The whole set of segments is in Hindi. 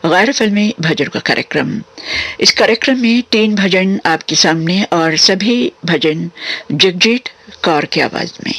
गैर फिल्मी भजन का कार्यक्रम। इस कार्यक्रम में 3 भजन आपके सामने और सभी भजन जगजीत कौर की आवाज में।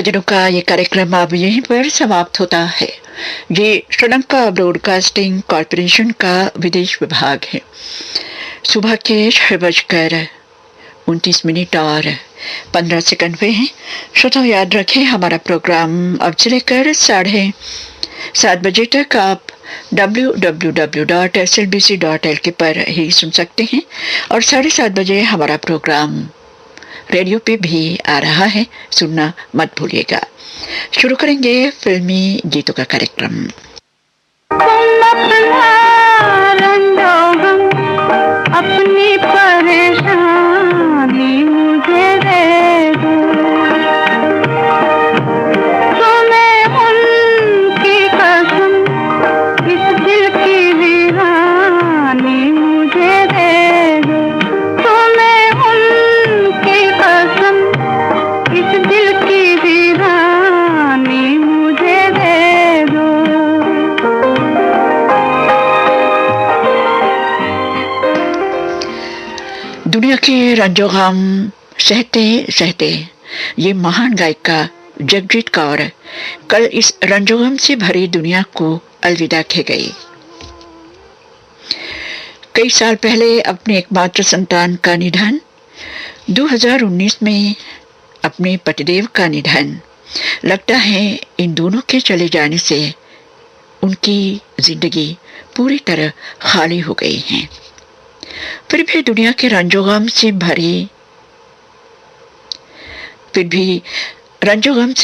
भजनों का ये कार्यक्रम अब यहीं पर समाप्त होता है। ये श्रीलंका ब्रॉडकास्टिंग कॉरपोरेशन का विदेश विभाग है। सुबह के 6:29 और 15 सेकंड हुए हैं। श्रोताओं, याद रखें हमारा प्रोग्राम अब से लेकर 7:30 बजे तक आप www.slbc.lk पर ही सुन सकते हैं और 7:30 बजे हमारा प्रोग्राम रेडियो पे भी आ रहा है, सुनना मत भूलिएगा। शुरू करेंगे फिल्मी गीतों का कार्यक्रम। अपनी परेशानी मुझे दे दो, तुम्हें उनकी कसम, इस दिल की वीरानी मुझे दे दो, तुम्हें उनकी कसम, इस दिल की वीरानी मुझे दे दो। दुनिया के रंजो गम सहते सहते ये महान गायिका जगजीत कौर कल इस रंजोगम से भरी दुनिया को अलविदा कह गई। कई साल पहले अपने एकमात्र संतान का निधन, 2019 में अपने पतिदेव का निधन, लगता है इन दोनों के चले जाने से उनकी जिंदगी पूरी तरह खाली हो गई है। फिर भी दुनिया के रंजोगम से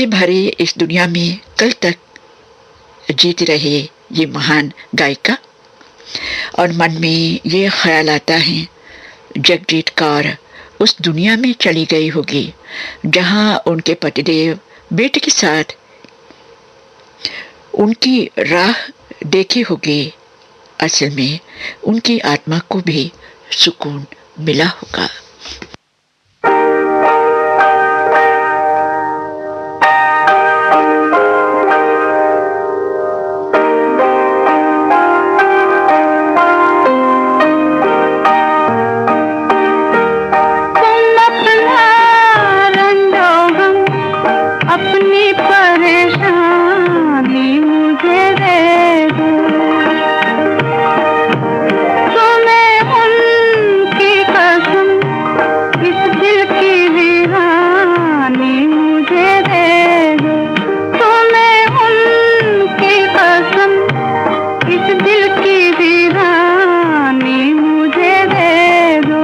भरी इस दुनिया में कल तक जीती रही ये महान गायिका, और मन में ये ख्याल आता है जगजीत कौर उस दुनिया में चली गई होगी जहां उनके पतिदेव बेटे के साथ उनकी राह देखी होगी। असल में उनकी आत्मा को भी सुकून मिला होगा। अपनी परेशानी मुझे दे दो, तुम्हें उनकी कसम, इस दिल की वीरानी मुझे दे दो, तुम्हें उनकी कसम, इस दिल की वीरानी मुझे दे दो।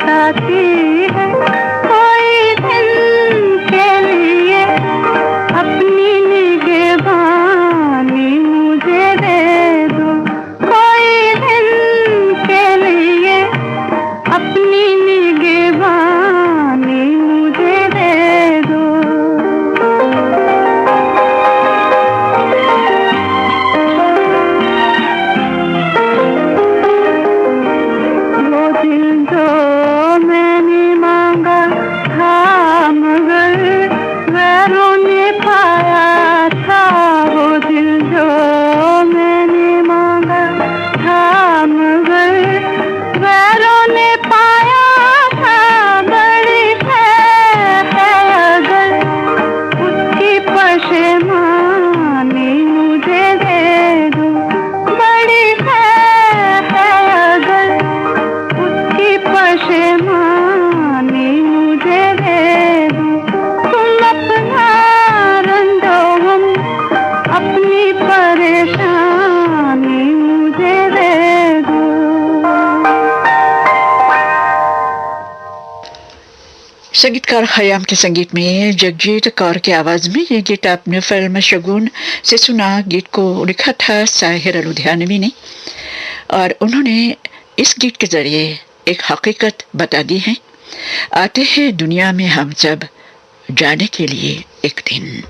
साथी संगीतकार खयाम के संगीत में जगजीत कौर की आवाज में ये गीत आपने फिल्म शगुन से सुना। गीत को लिखा था साहिर लुधियानवी ने और उन्होंने इस गीत के जरिए एक हकीकत बता दी है। आते हैं दुनिया में हम सब जाने के लिए एक दिन।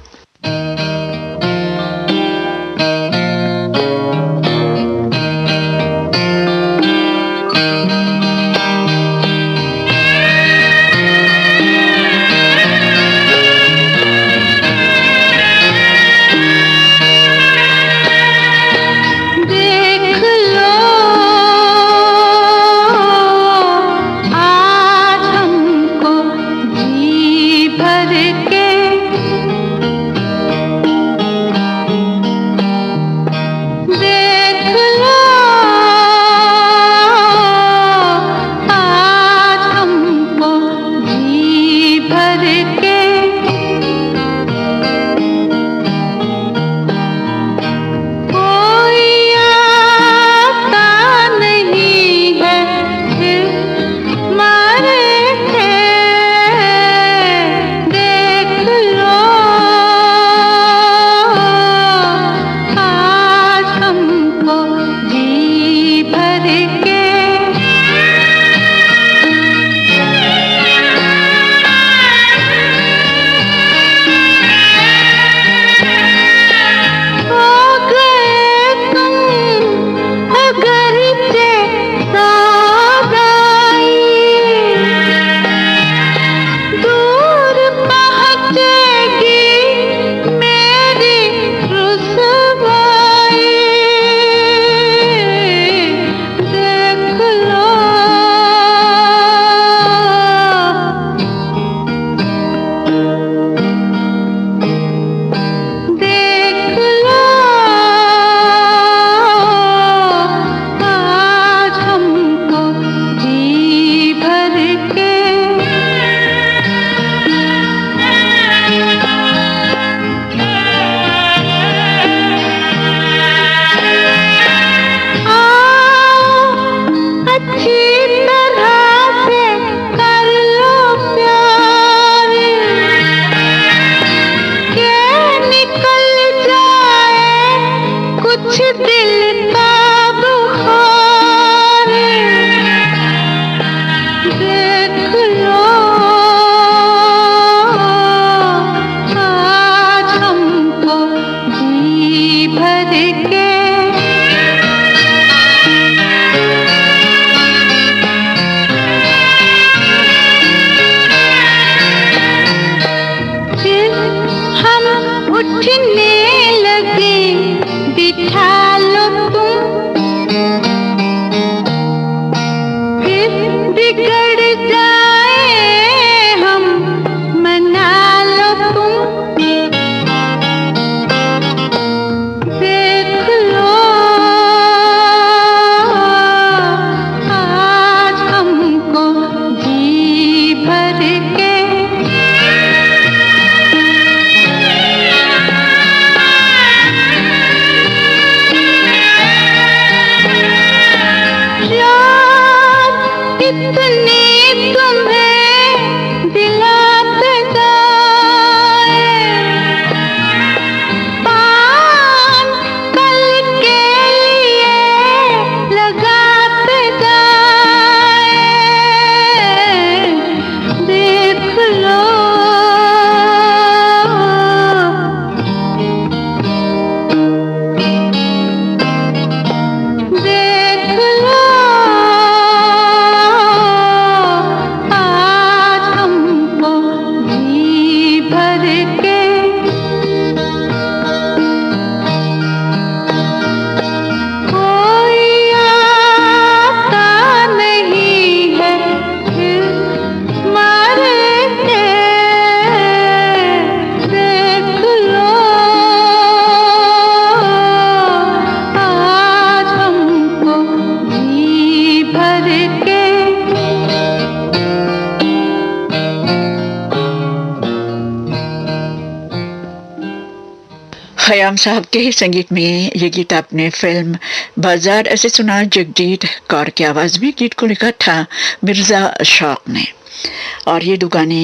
खयाम साहब के ही संगीत में ये गीत आपने फिल्म बाजार ऐसे सुना। जगजीत कौर की आवाज में गीत को लिखा था मिर्जा शौक ने। और ये दो गाने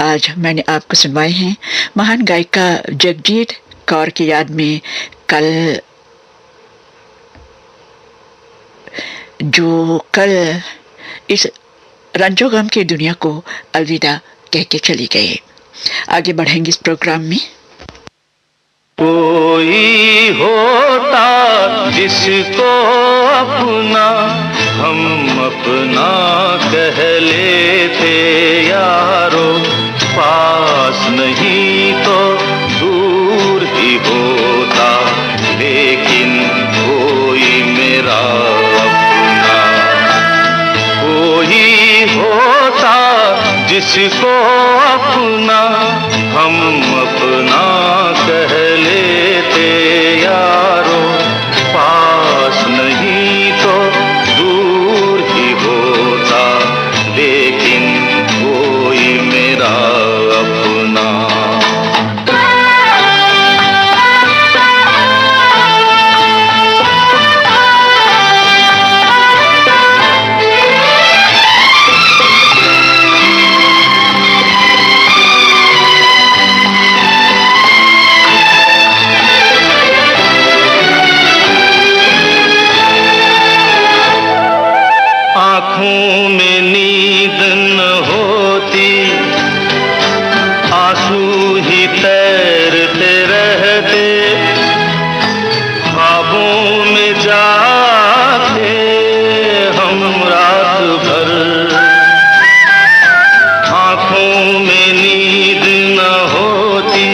आज मैंने आपको सुनवाए हैं महान गायिका जगजीत कौर की याद में। कल इस रंजो गम की दुनिया को अलविदा कह के चली गई। आगे बढ़ेंगे इस प्रोग्राम में। कोई होता जिसको अपना हम अपना कह लेते यारो, पास नहीं तो दूर ही होता, लेकिन कोई मेरा अपना। कोई होता जिसको अपना हम अपना कह लेते यारो, पास नहीं तो दूर ही होता, लेकिन कोई मेरा अपना। आँखों में नींद न होती, आंसू ही तैरते रहते, ख्वाबों में जाते हम रात भर। आँखों में नींद न होती,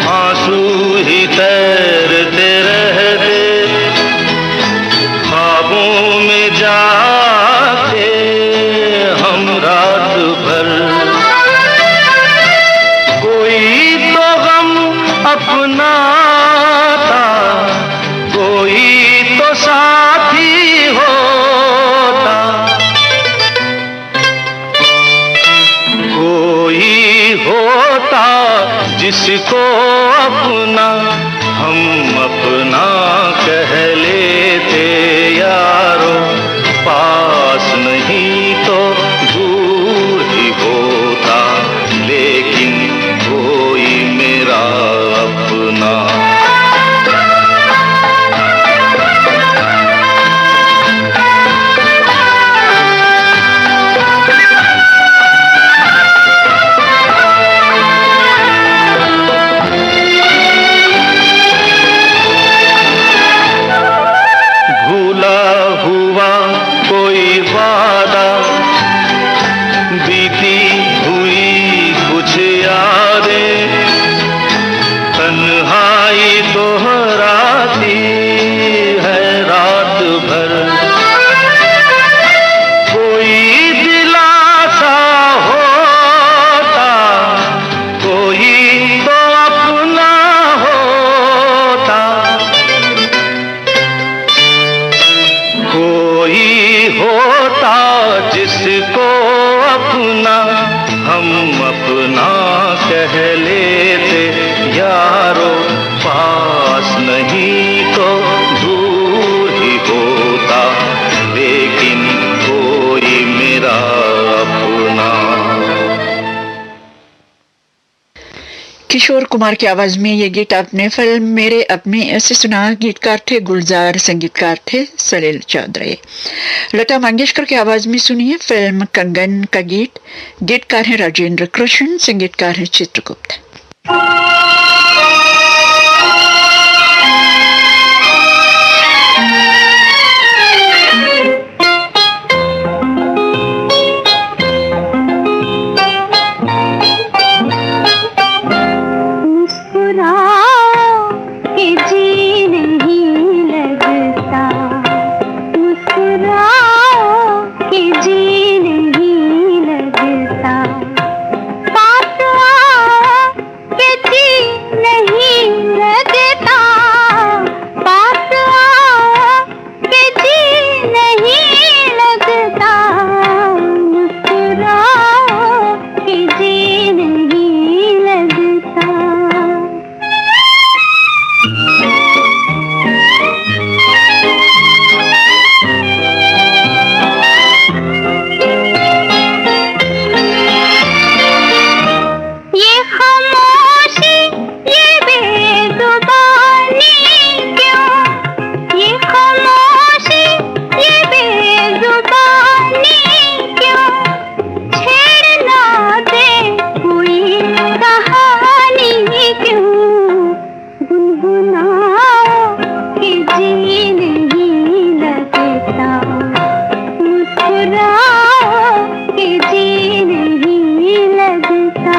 आंसू ही तैरते रहते, ख्वाबों में जाते हम रात भर। कोई तो गम अपना था, कोई तो साथी होता, कोई होता जिसको अपना हम अपना कह लेते यारो, पास नहीं तो दूर ही होता, लेकिन कोई मेरा अपना। भूला हुआ कोई वादा, बीती हुई कुछ यादें, तन्हाई दोहराती है रात भर। कोई दिलासा होता, कोई तो अपना होता, कोई होता जिसको अपना हम अपना कह लेते यारो, पास नहीं तो दूर ही होता, लेकिन कोई मेरा अपना। किशोर कुमार की आवाज में ये गीत आपने फिल्म मेरे अपने से सुना। गीतकार थे गुलजार, संगीतकार थे सलील चौधरी। लता मंगेशकर की आवाज में सुनिए फिल्म कंगन का गीत। गीतकार है राजेंद्र कृष्ण, संगीतकार है चित्रगुप्त। के जी कि जी नहीं लगता।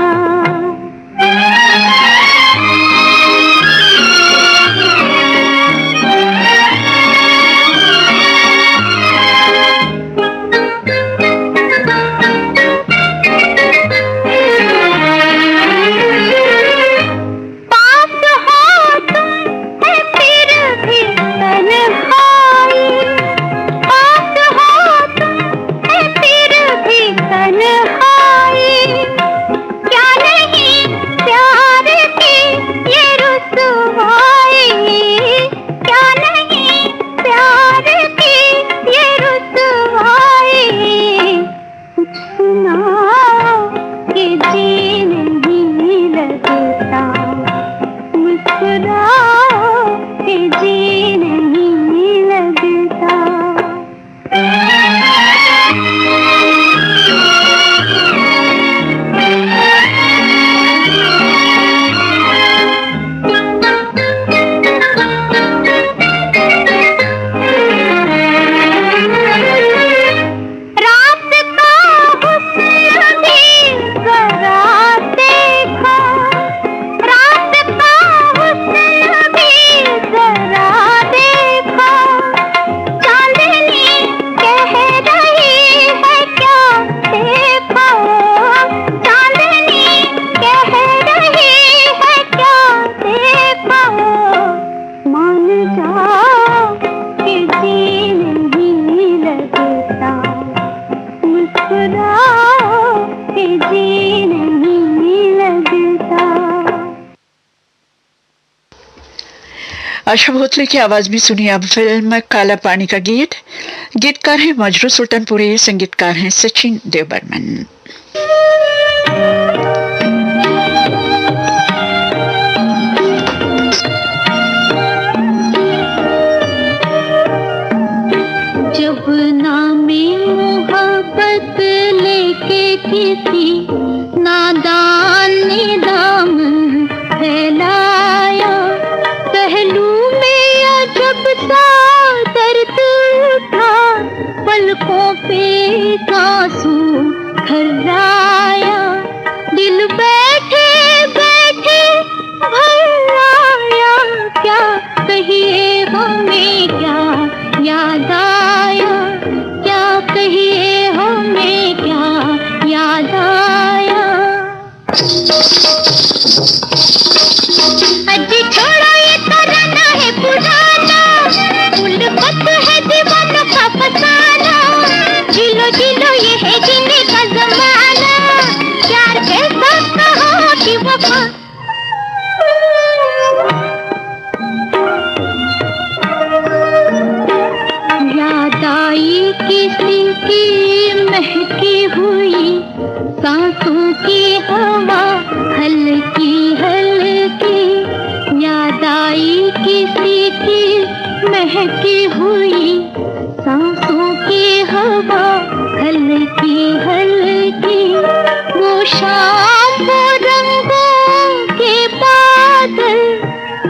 आशा भोसले की आवाज में सुनिए अब फिल्म काला पानी का गीत। गीतकार हैं मजरू सुल्तानपुरी, संगीतकार हैं सचिन देवबर्मन। जब नामे मोहब्बत लेके किसी नादान ने दामन फैलाया, पहलू में अजब सा दर्द उठा, पलकों पे आंसू खर्राया, दिल बैठे बैठे भर आया, क्या कहिए हमें क्या याद आया, क्या कहिए हमें क्या याद आया। अजी छोड़ो ये तराना है पुराना, उल्फत है दीवानों का फसाना, जिलो जिलो ये है जीने का जमाना, प्यार कैसा कहो कि वफा। याद आई किसी की महकी हुई सांसों की हवा हल्की हल्की, याद आई किसी की महकी हुई सांसों की हवा हल्की हल्की, वो शाम वो रंगों के बादल,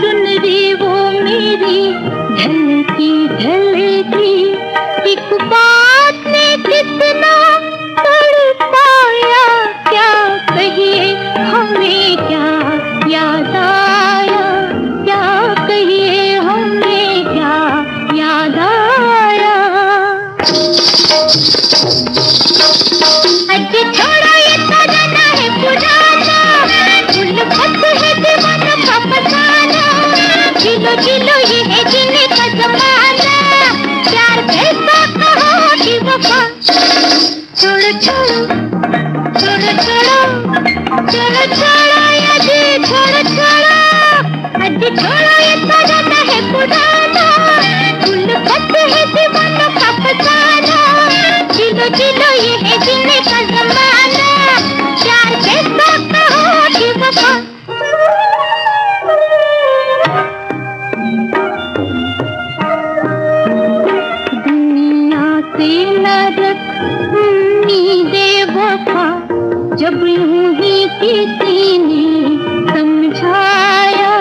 चुनरी वो मेरी ढलकी ढलकी, एक बात ने कितना तड़पाया, क्या कहिए हमें क्या याद आया, क्या कहिए हमें क्या याद आया। अजी छोड़ो ये तराना है पुराना, उल्फत है दीवानों का फसाना, जिलो जिलो ये है जीने का जमाना, प्यार कैसा कहो कि वफा। छोड़ो छोड़ो छोड़ो छोड़ो छोड़ो छोड़ो अजी छोड़ो छोड़ो, अजी छोड़ो ये तराना है पुराना, उल्फत है दीवानों का फसाना, जिलो जिलो ये है जीने का जमाना, प्यार कैसा कहो कि वफा। दुनिया से न रख उम्मीदे वफा, जब यूं ही किसी ने समझाया,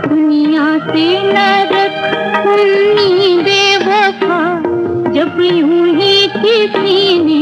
दुनिया से न रख उम्मीदे वफा, जब यूं ही किसी ने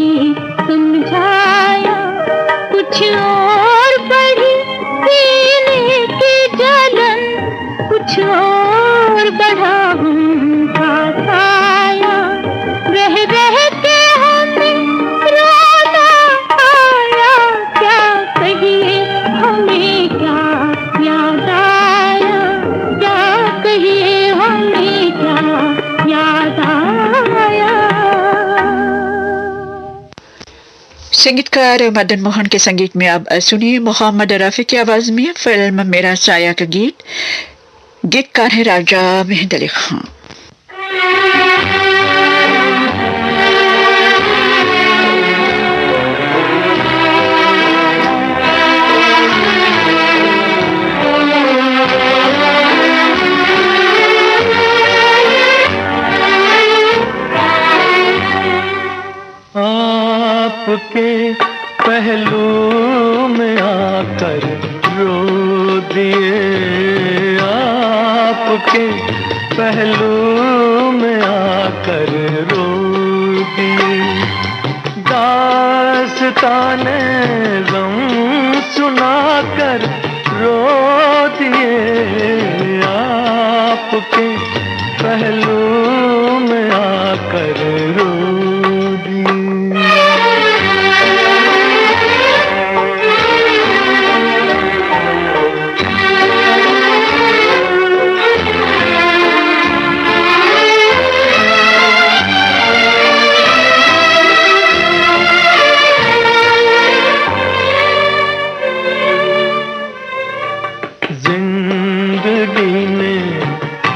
संगीतकार मदन मोहन के संगीत में अब सुनिए मोहम्मद रफी की आवाज में फिल्म मेरा साया का गीत। गीतकार है राजा मेहंद अली खान। आपके पहलू में आकर रो दिए, आपके पहलू में आकर रो दिए, दास्ताने गम सुनाकर रो दिए, आपके पहलू में आकर रो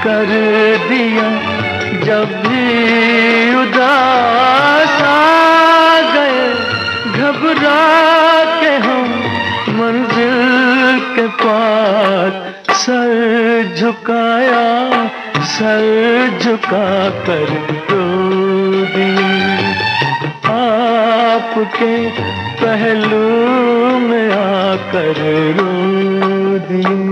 कर दिया जब भी उदास आ गए, घबरा के हम मंजिल के पास सर झुकाया, सर झुका कर रो दिए, आपके पहलू में आकर रो दिए।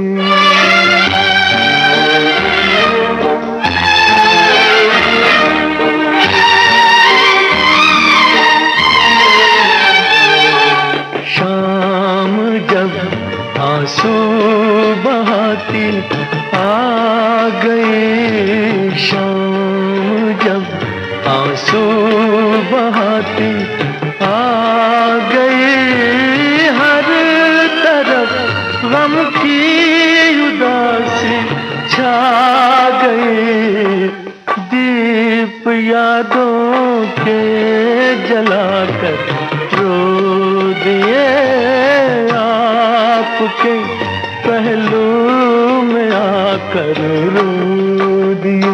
आंसू बहाती आ गई शाम, जब आंसू बहाती आ गई, हर तरफ गम की उदासी छा गई, दीप यादों के जलाकर रो दिए, आपके पहलू में आकर रो दिए।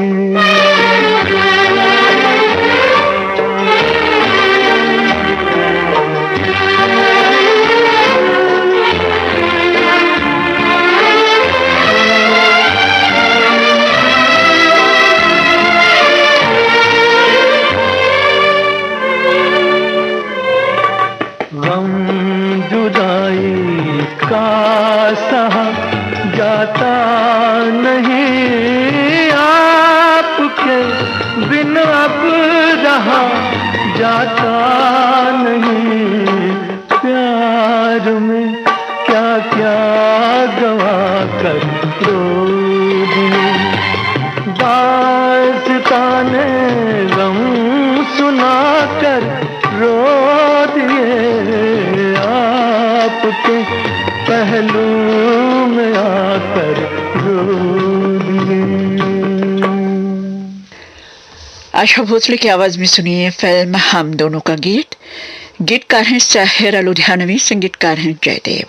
सहा जाता नहीं, आपके बिन अब रहा जाता नहीं, प्यार में क्या क्या गवा कर रो दिए, दास्ताने गम सुना कर रो दिए, आपके पहलू में आकर रो दिए। आशा भोसले की आवाज में सुनिए फिल्म हम दोनों का गीत। गीतकार हैं साहिरा लुधियानवी, संगीतकार हैं जयदेव।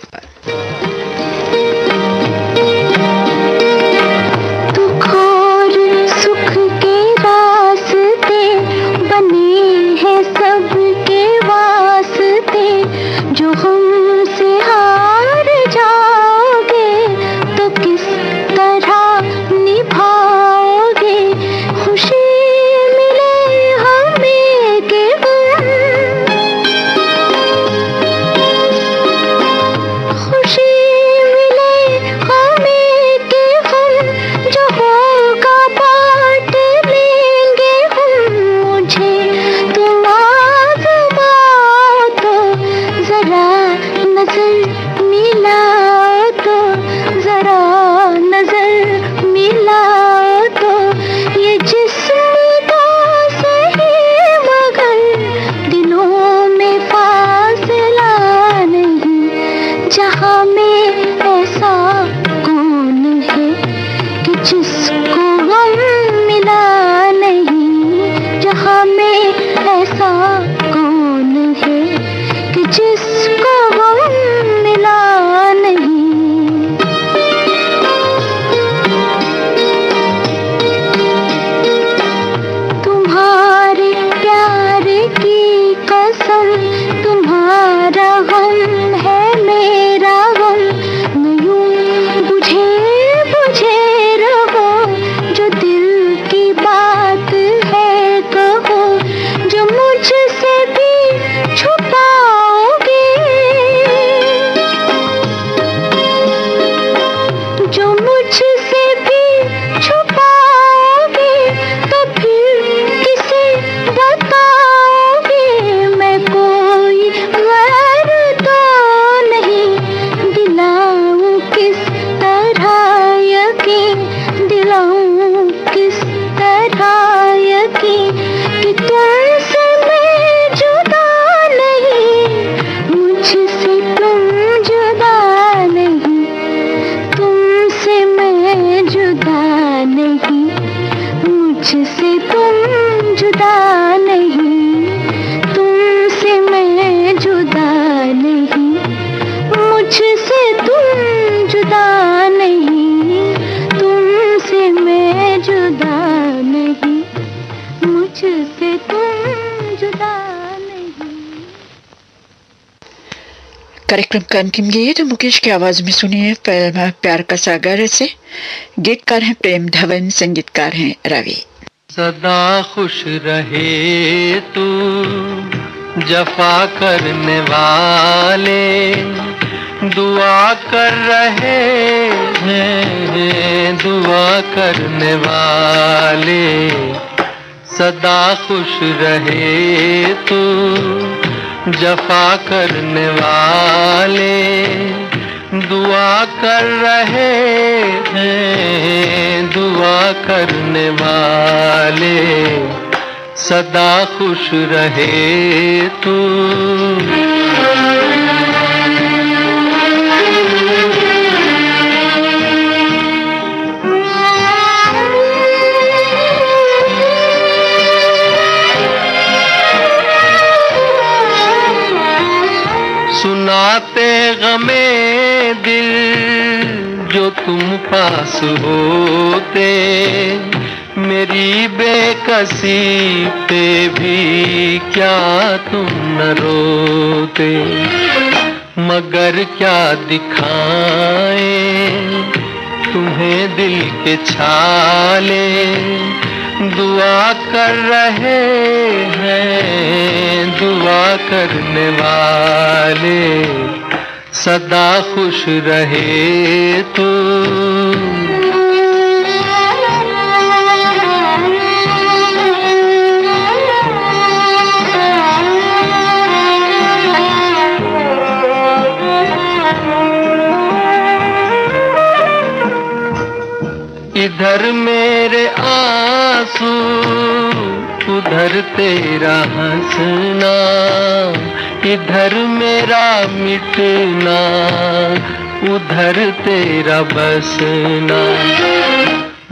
कार्यक्रम का अंतिम गीत मुकेश की आवाज में सुनिए फिल्म प्यार का सागर से। गीतकार हैं प्रेम धवन, संगीतकार हैं रवि। सदा खुश रहे तू जफा करने वाले दुआ कर रहे हैं, दुआ करने वाले। सदा खुश रहे तू जफा करने वाले दुआ कर रहे हैं, दुआ करने वाले। सदा खुश रहे तू। सुनाते गमे दिल जो तुम पास होते, मेरी बेकसी पे भी क्या तुम न रोते। मगर क्या दिखाएं तुम्हें दिल के छाले, दुआ कर रहे हैं, दुआ करने वाले। सदा खुश रहे तू। इधर मेरे आंसू उधर तेरा हंसना, इधर मेरा मिटना उधर तेरा बसना।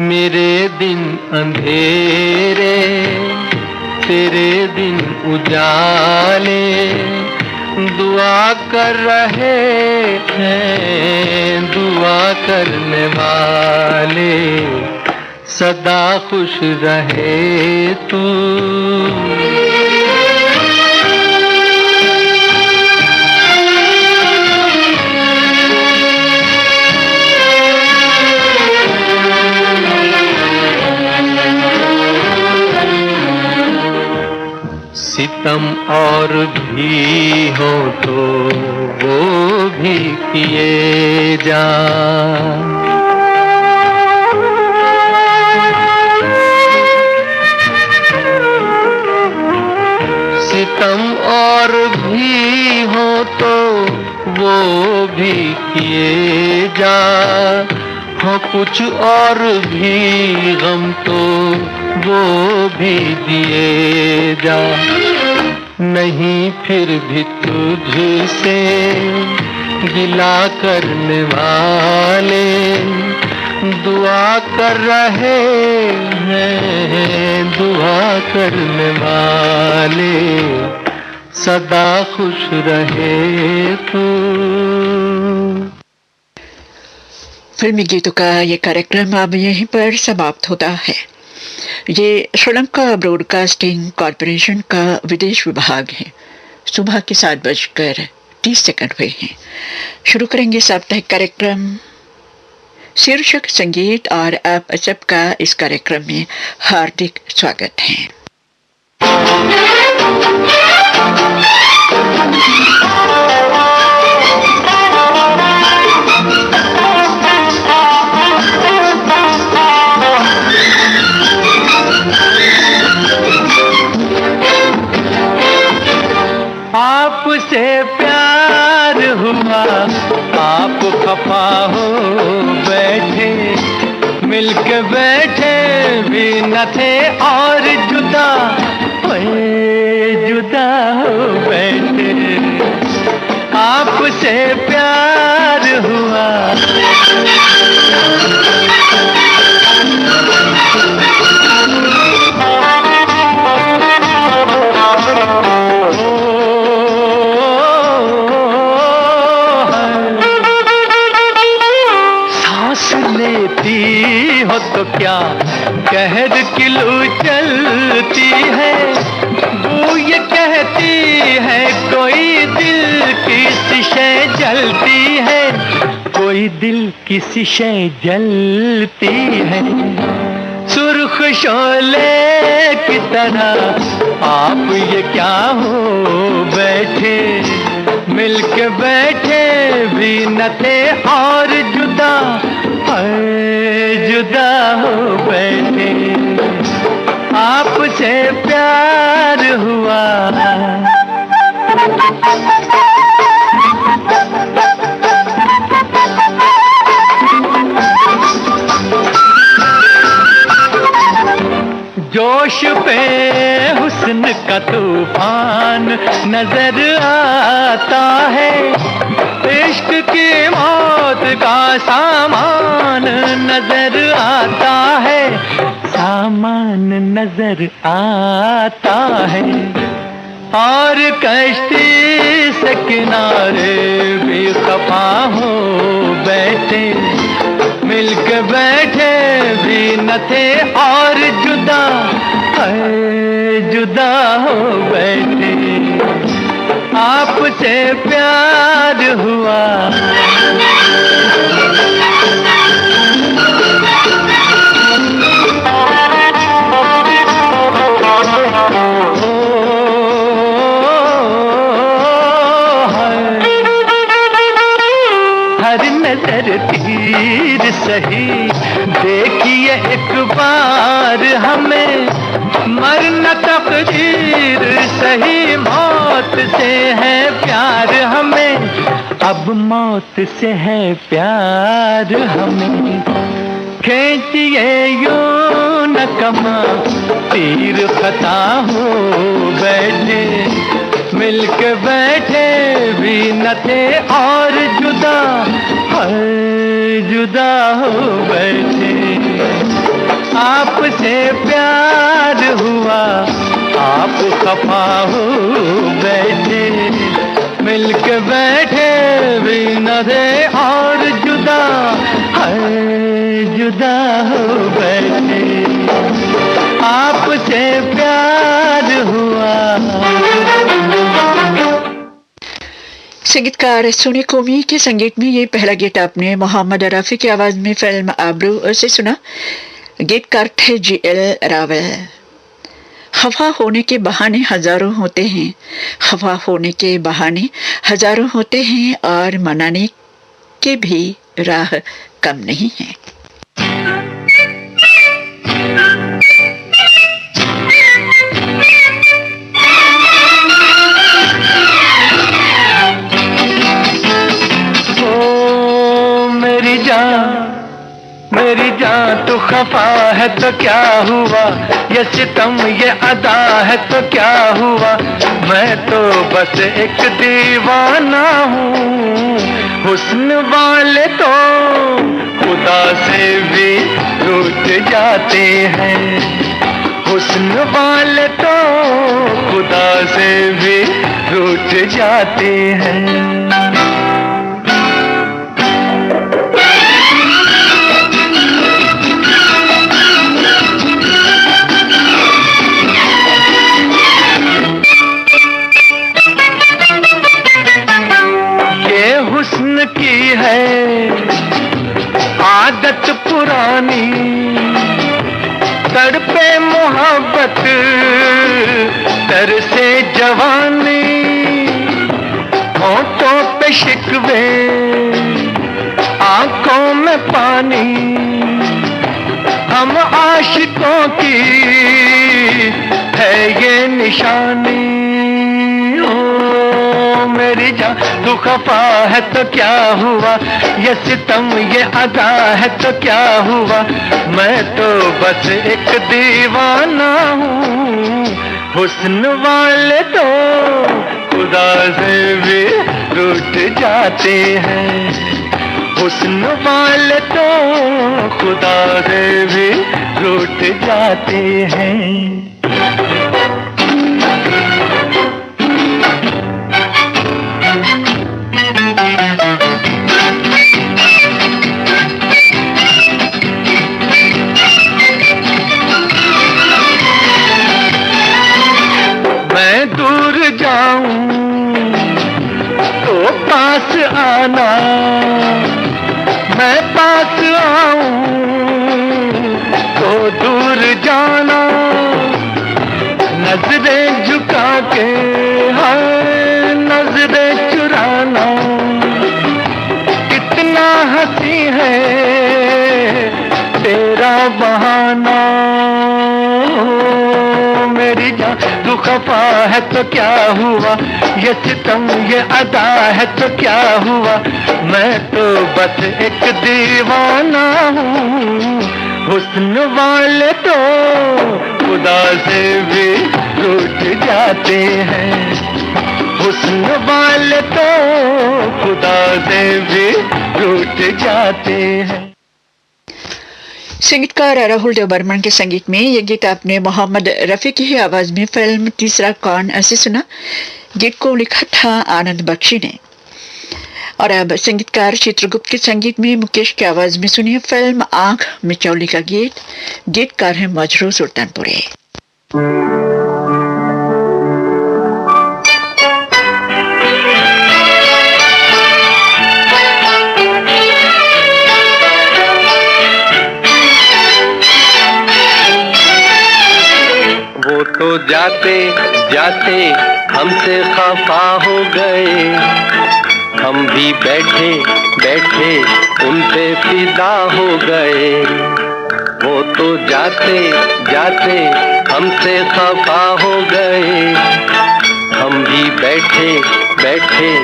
मेरे दिन अंधेरे तेरे दिन उजाले, दुआ कर रहे हैं, दुआ करने वाले। सदा खुश रहे तू। सितम और भी हो तो वो भी किए जा। सितम और भी हो तो वो भी किए जा। हो कुछ और भी गम तो वो भी दिए जा। नहीं फिर भी तुझसे गिला करने वाले, दुआ कर रहे हैं, दुआ करने वाले। सदा खुश रहे तू। फिल्मी गीतों का ये कार्यक्रम अब यहीं पर समाप्त होता है। ये श्रीलंका ब्रॉडकास्टिंग कॉरपोरेशन का विदेश विभाग है। सुबह के 7:30 हुए हैं। शुरू करेंगे साप्ताहिक कार्यक्रम शीर्षक संगीत और आप सबका इस कार्यक्रम में हार्दिक स्वागत है। आपसे प्यार हुआ, आप खफा हो बैठे, मिलके बैठे भी न थे और जुदा हो बैठे। आपसे प्यार हुआ, हो तो क्या कहर किलो चलती है, वो ये कहती है कोई दिल की शय चलती है, कोई दिल किसी शे जलती है। सुर्ख शोले की तरह आप ये क्या हो बैठे, मिलके बैठे भी न थे और जुदा जुदा हो बैठे। आपसे प्यार हुआ, जोश पे हुस्न का तूफान नजर आता है, इश्क की मौत का सामान नजर आता है, सामान नजर आता है। और कश्ती से किनारे भी खफा हो बैठे, मिलके बैठे भी न थे और जुदा जुदा हो बैठे। आपसे प्यार हुआ, हर नजर तीर सही, देखिए एक बार हमें, मरना तकदीर सही, मौत से है प्यार हमें, अब मौत से है प्यार हमें। खींचिए यूं न कमा, तीर खता हो बैठे, मिलके बैठे भी न थे और जुदा जुदा हो बैठे। आपसे प्यार हुआ, आप खफा हो बैठे, मिलके बैठे भी न थे और जुदा जुदा हो बैठे। आपसे प्यार हुआ। संगीतकार सोनी कोमी के संगीत में ये पहला गीत आपने मोहम्मद रफी की आवाज में फिल्म आबरू से सुना। गीतकार थे GL रावल। खफा होने के बहाने हजारों होते हैं, खफा होने के बहाने हजारों होते हैं, और मनाने के भी राह कम नहीं है। मेरी जान तू खफा है तो क्या हुआ, ये सितम ये अदा है तो क्या हुआ, मैं तो बस एक दीवाना हूँ। हुस्न वाले तो खुदा से भी रूठ जाते हैं, हुस्न वाले तो खुदा से भी रूठ जाते हैं। हुस्न की है आदत पुरानी, तड़पे मोहब्बत तरसे जवानी, होठों पे शिकवे आंखों में पानी, हम आशिकों की है ये निशानी। मेरी जान तू खफा है तो क्या हुआ, ये सितम ये अदा है तो क्या हुआ, मैं तो बस एक दीवाना हूँ। हुस्न वाले तो खुदा से भी रूठ जाते हैं, हुस्न वाले तो खुदा से भी रूठ जाते हैं। पास आना, मैं पास आऊं तो दूर जाना, नजरें झुका के हाय नजरें चुराना, कितना हंसी है तेरा बहाना। मेरी जान तू खफा है तो क्या हुआ, ये सितम ये अदा है तो क्या हुआ, मैं तो बस एक दीवाना हूँ। हुस्न वाले तो खुदा से भी रूठ जाते हैं, हुस्न वाले तो खुदा से भी रूठ जाते हैं। संगीतकार राहुल देव बर्मन के संगीत में यह गीत आपने मोहम्मद रफी की आवाज में फिल्म तीसरा कौन ऐसे सुना। गीत को लिखा था आनंद बख्शी ने। और अब संगीतकार चित्रगुप्त के संगीत में मुकेश की आवाज में सुनिए फिल्म आंख मिचौली का गीत। गीतकार है मजरू सुल्तानपुरे। वो तो जाते जाते हमसे खफा हो गए, हम भी बैठे बैठे उन पे फिदा हो गए। वो तो जाते जाते हमसे खफा हो गए, हम भी बैठे बैठे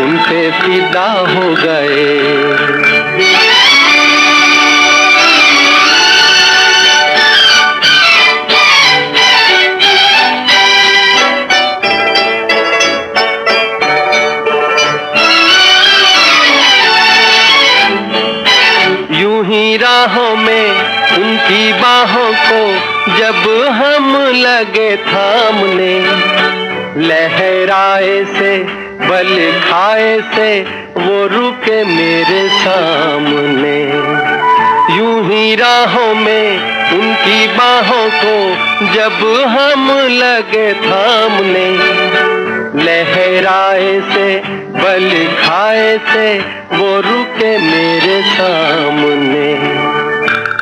उन पे फिदा हो गए। राहों में उनकी बाहों को जब हम लगे थामने, लहराए से बल खाए से वो रुके मेरे सामने। यूं ही राहों में उनकी बाहों को जब हम लगे थामने, लहराए से बल खाए से वो रुके मेरे सामने।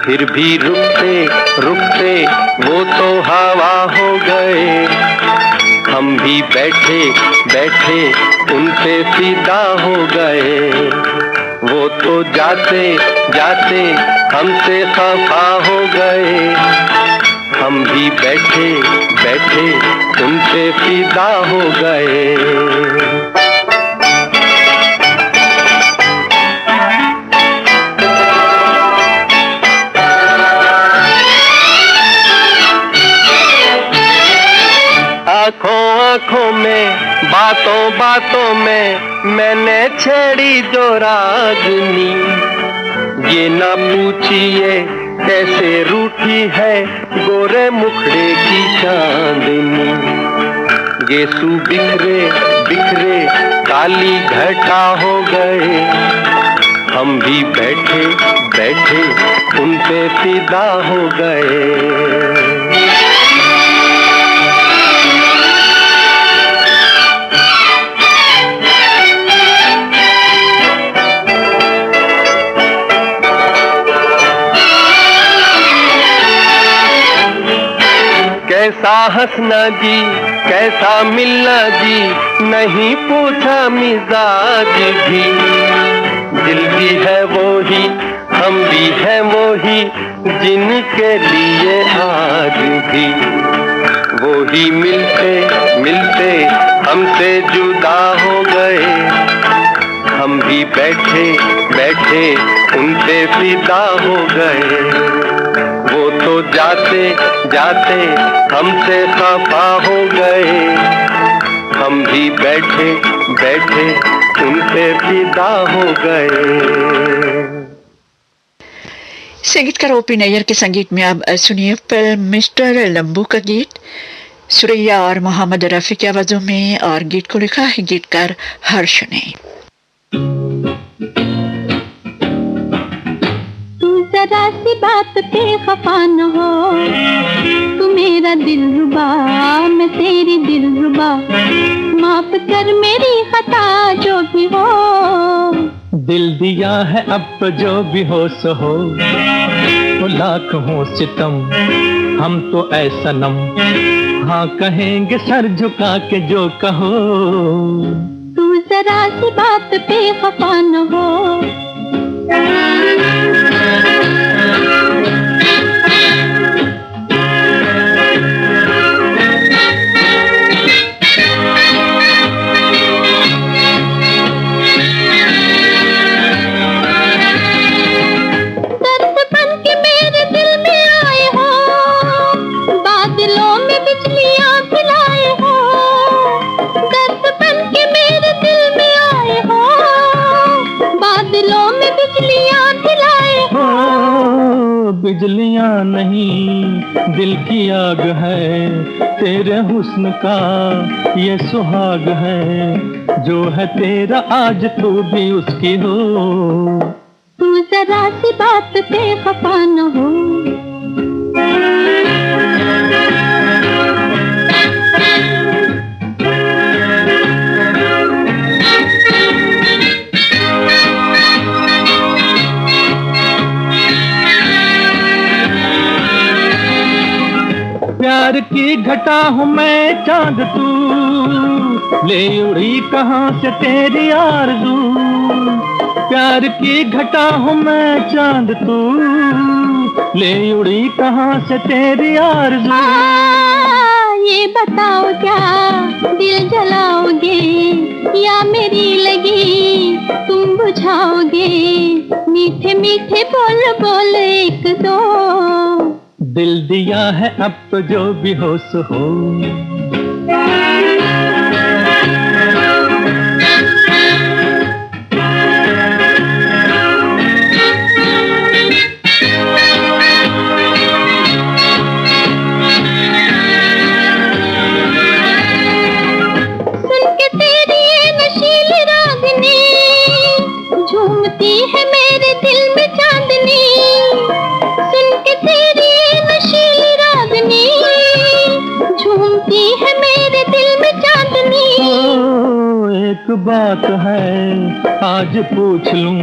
फिर भी रुकते रुकते वो तो हवा हो गए, हम भी बैठे बैठे उन पे फिदा हो गए। वो तो जाते जाते हमसे खफा हो गए, हम भी बैठे बैठे उन पे फिदा हो गए। आँखों आँखों में बातों बातों में मैंने छेड़ी जो रागनी, ये ना पूछिए कैसे रूठी है गोरे मुखड़े की चांदनी। गेसू बिखरे बिखरे काली घटा हो गए, हम भी बैठे बैठे उन पे फिदा हो गए। कैसा हंसना जी कैसा मिलना जी, नहीं पूछा मिजाज भी। दिल भी है वो ही हम भी हैं वो ही, जिनके लिए आज भी वो ही मिलते मिलते हमसे जुदा हो गए। हम भी बैठे बैठे उन पे फिदा हो गए। वो तो जाते जाते हमसे खफा हो गए, हम भी बैठे बैठे उन पे फिदा हो गए। संगीतकार ओपी नैयर के संगीत में अब सुनिए फिल्म मिस्टर लंबू का गीत सुरैया और मोहम्मद रफी की आवाजों में, और गीत को लिखा है गीतकार हर्ष ने। जरा सी बात पे खफा न हो, तू मेरा दिल रुबा मैं तेरी दिल रुबा, माफ कर मेरी खता जो भी हो, दिल दिया है अब तो जो भी हो सो हो, वो लाख हो सितम हम तो ऐ सनम, हाँ कहेंगे सर झुका के जो कहो। तू जरा सी बात पे खफा न हो, बिजलियां नहीं दिल की आग है, तेरे हुस्न का ये सुहाग है, जो है तेरा आज तू भी उसकी हो। तू जरा सी बात पे खफा न हो, प्यार की घटा हूँ मैं चांद तू, ले उड़ी कहाँ से तेरी आरज़ू। प्यार की घटा हूँ मैं चांद तू, ले उड़ी कहाँ से तेरी आरज़ू। ये बताओ क्या दिल जलाओगे या मेरी लगी तुम बुझाओगे, मीठे मीठे बोल बोल एक दो। दिल दिया है अब तो जो भी हो सो हो, सुन के तेरी ये नशीली रागनी, झूमती है मेरे दिल में चांदनी। सुन के तेरी नशीली रागनी, झूमती है मेरे दिल में चांदनी। एक बात है आज पूछ लूं,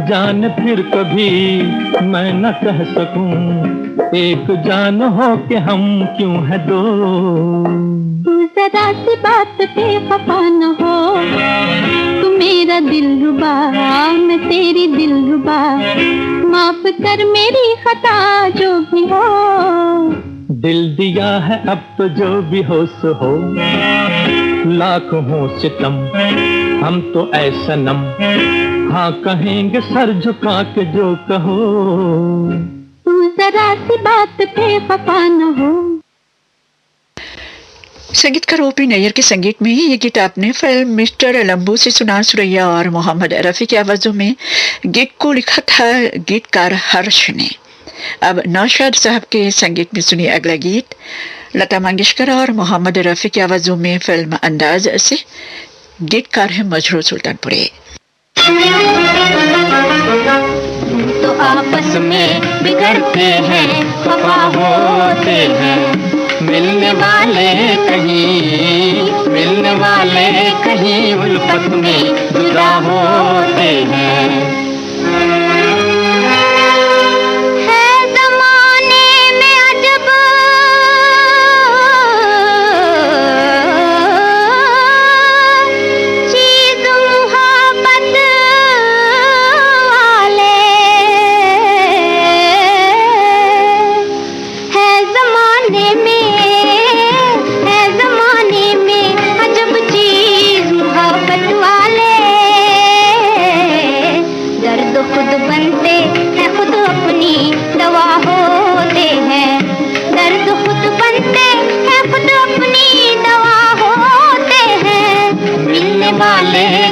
जान फिर कभी मैं न कह सकूं, एक जान हो के हम क्यों है दो। तू जरा सी बात पे खफा न हो, तू मेरा दिल रुबा मैं तेरी दिल रुबा, माफ कर मेरी खता जो भी हो। दिल दिया है अब तो जो भी हो सो हो, लाख हो सितम हम तो ऐ सनम, हाँ कहेंगे सर झुका के जो कहो। तू जरा सी बात पे खफा न हो। संगीतकार ओपी नैयर के संगीत में ये गीत आपने फिल्म मिस्टर लंबू से सुना। सुरैया और मोहम्मद रफ़ी की आवाज़ों में गीत को लिखा था गीतकार हर्ष ने। अब नौशाद साहब के संगीत में सुनिए अगला गीत, लता मंगेशकर और मोहम्मद रफ़ी की आवाज़ों में फिल्म अंदाज से। गीतकार है मजरूर सुल्तानपुरी। तो आपस में बिगड़ते हैं, खफा होते हैं, मिलने वाले कहीं उल्फत में जुदा होते हैं।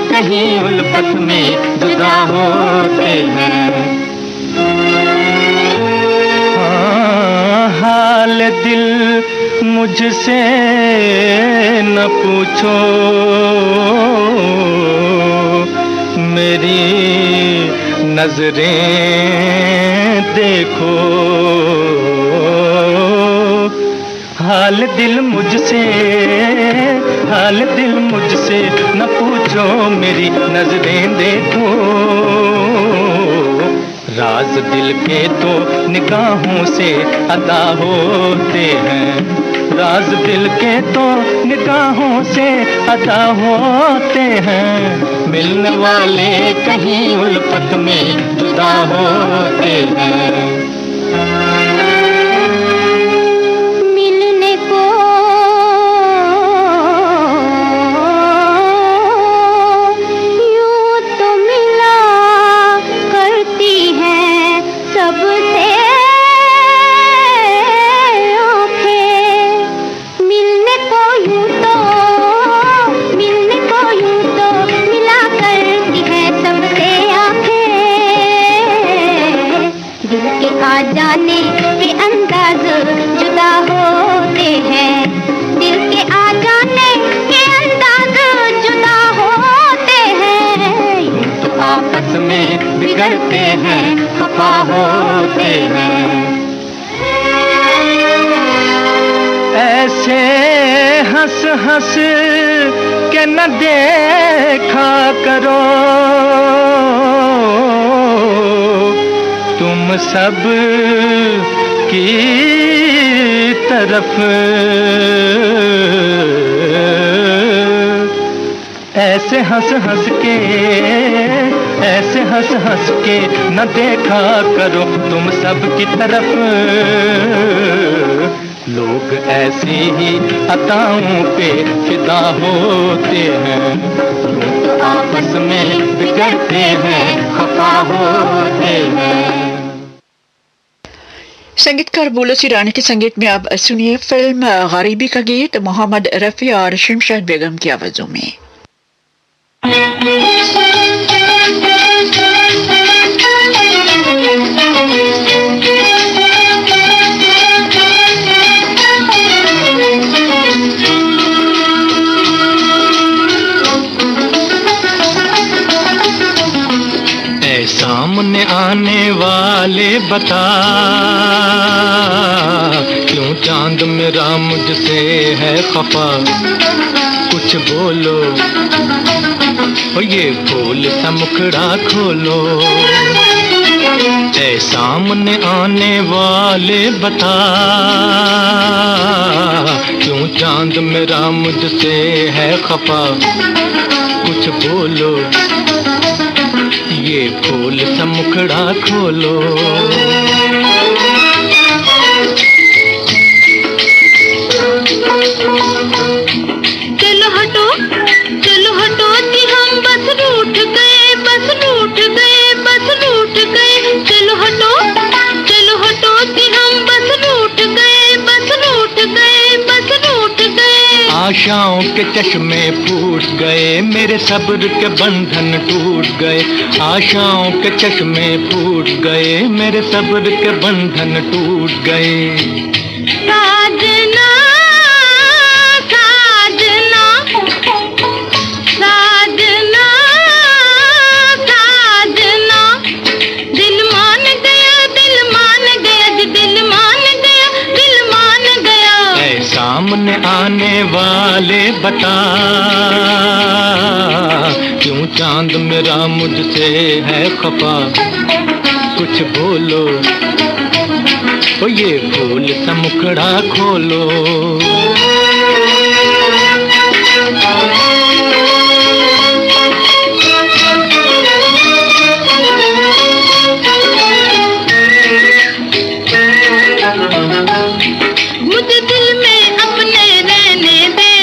कहीं उल्फत में जुदा होते हैं। हाल दिल मुझसे न पूछो, मेरी नजरें देखो। हाल दिल मुझसे न पूछो, जो मेरी नजरें देखो, राज दिल के तो निगाहों से अदा होते हैं, राज दिल के तो निगाहों से अदा होते हैं, मिलने वाले कहीं उल्फत में जुदा होते हैं। मिलने को यूं तो मिला करती है सबसे जाने के अंदाज जुदा होते हैं, दिल के आ जाने के अंदाज जुदा होते हैं, तो आपस में बिगड़ते हैं, खफा होते हैं। ऐसे हंस हंस के न देखा करो तुम सब की तरफ, ऐसे हंस हंस के, ऐसे हंस हंस के न देखा करो तुम सब की तरफ, लोग ऐसी ही अताओं पे फिदा होते हैं, तो आपस में बिगड़ते हैं, खफा होते हैं। संगीतकार बुलसी रानी के संगीत में अब सुनिए फिल्म गरीबी का गीत मोहम्मद रफी और शमशाद बेगम की आवाजों में। सामने आने वाले बता, क्यों चांद मेरा मुझसे है खफा, कुछ बोलो ओ ये फूल सा मुखड़ा खोलो, ऐ सामने आने वाले बता, क्यों चांद मेरा मुझसे है खफा, कुछ बोलो ये फूल सा मुखड़ा खोलो। चलो हटो कि हम बस रूठ गए, बस रूठ गए, बस रूठ गए, चलो हटो कि हम बस रूठ गए, बस रूठ गए, बस रूठ गए। आशाओं के चश्मे फूट गए, मेरे सब्र के बंधन टूट गए, आशाओं के चश्मे फूट गए, मेरे सब्र के बंधन टूट गए। साजना साजना साजना साजना, दिल मान गया, दिल मान गया, दिल मान गया, दिल मान गया। ऐ सामने आने वाले बता, क्यों चांद मेरा मुझसे है खफा, कुछ बोलो ओ ये फूल सा मुखड़ा खोलो। मुझे दिल में अपने रहने दे,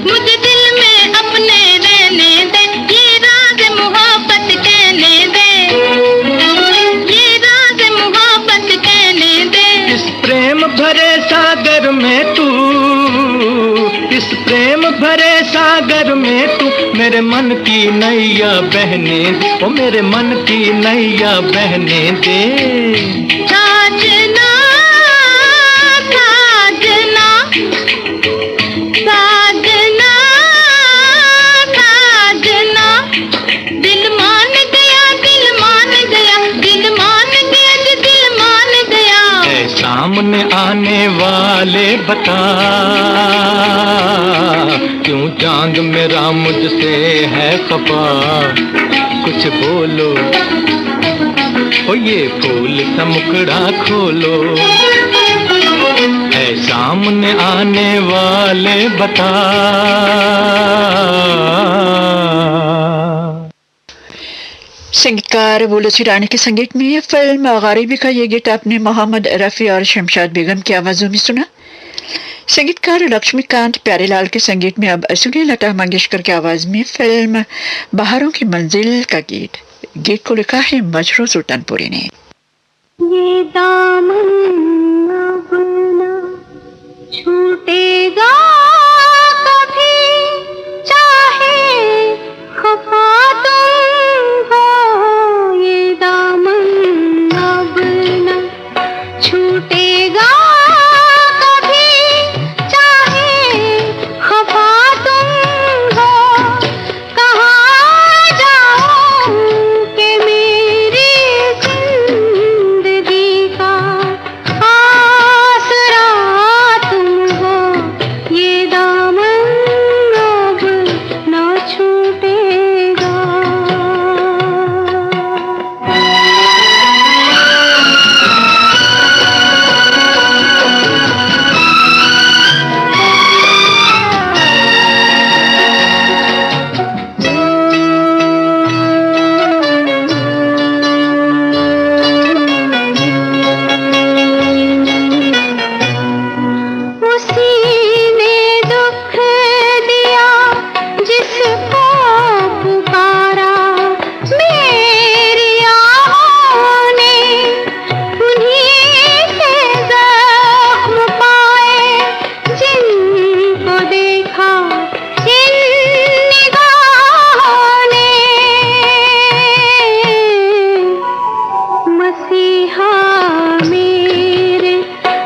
मुझे दिल में अपने रहने दे, ये राज मोहब्बत कहने दे, ये राज मोहब्बत कहने दे। इस प्रेम भरे सागर में तू, इस प्रेम भरे सागर में तू मेरे मन की नैया बहने दे, ओ मेरे मन की नैया बहने दे। साजना साजना साजना साजना, दिल मान गया, दिल मान गया, दिल मान गया, दिल मान गया। ऐ सामने आने वाले वाले बता, क्यों चांद मेरा मुझसे है खफा, कुछ बोलो ओ ये फूल सा मुखड़ा खोलो, है सामने आने वाले बता। संगीतकार बुलुसी रानी के संगीत में फिल्म गरीबी का ये गीत आपने मोहम्मद रफ़ी और शमशाद बेगम की आवाजों में सुना। संगीतकार लक्ष्मीकांत प्यारेलाल के संगीत में अब सुनिए लता मंगेशकर की आवाज में फिल्म बहारों की मंजिल का गीत। गीत को लिखा है मजरू सुल्तानपुरी ने। ये दामन अब न छूटेगा कभी, चाहे खफा तुम हो, ये दामन अब न छूटेगा कभी, चाहे खफा तुम हो, कहाँ जाऊं कि मेरी जिंदगी का आसरा तुम हो, ये दामन अब न छूटेगा। उसी ने दुख दिया जिसको पुकारा, मेरी आहों ने उन्हीं से जख्म पाए, जिनको देखा इन निगाहों ने, मसीहा मेरे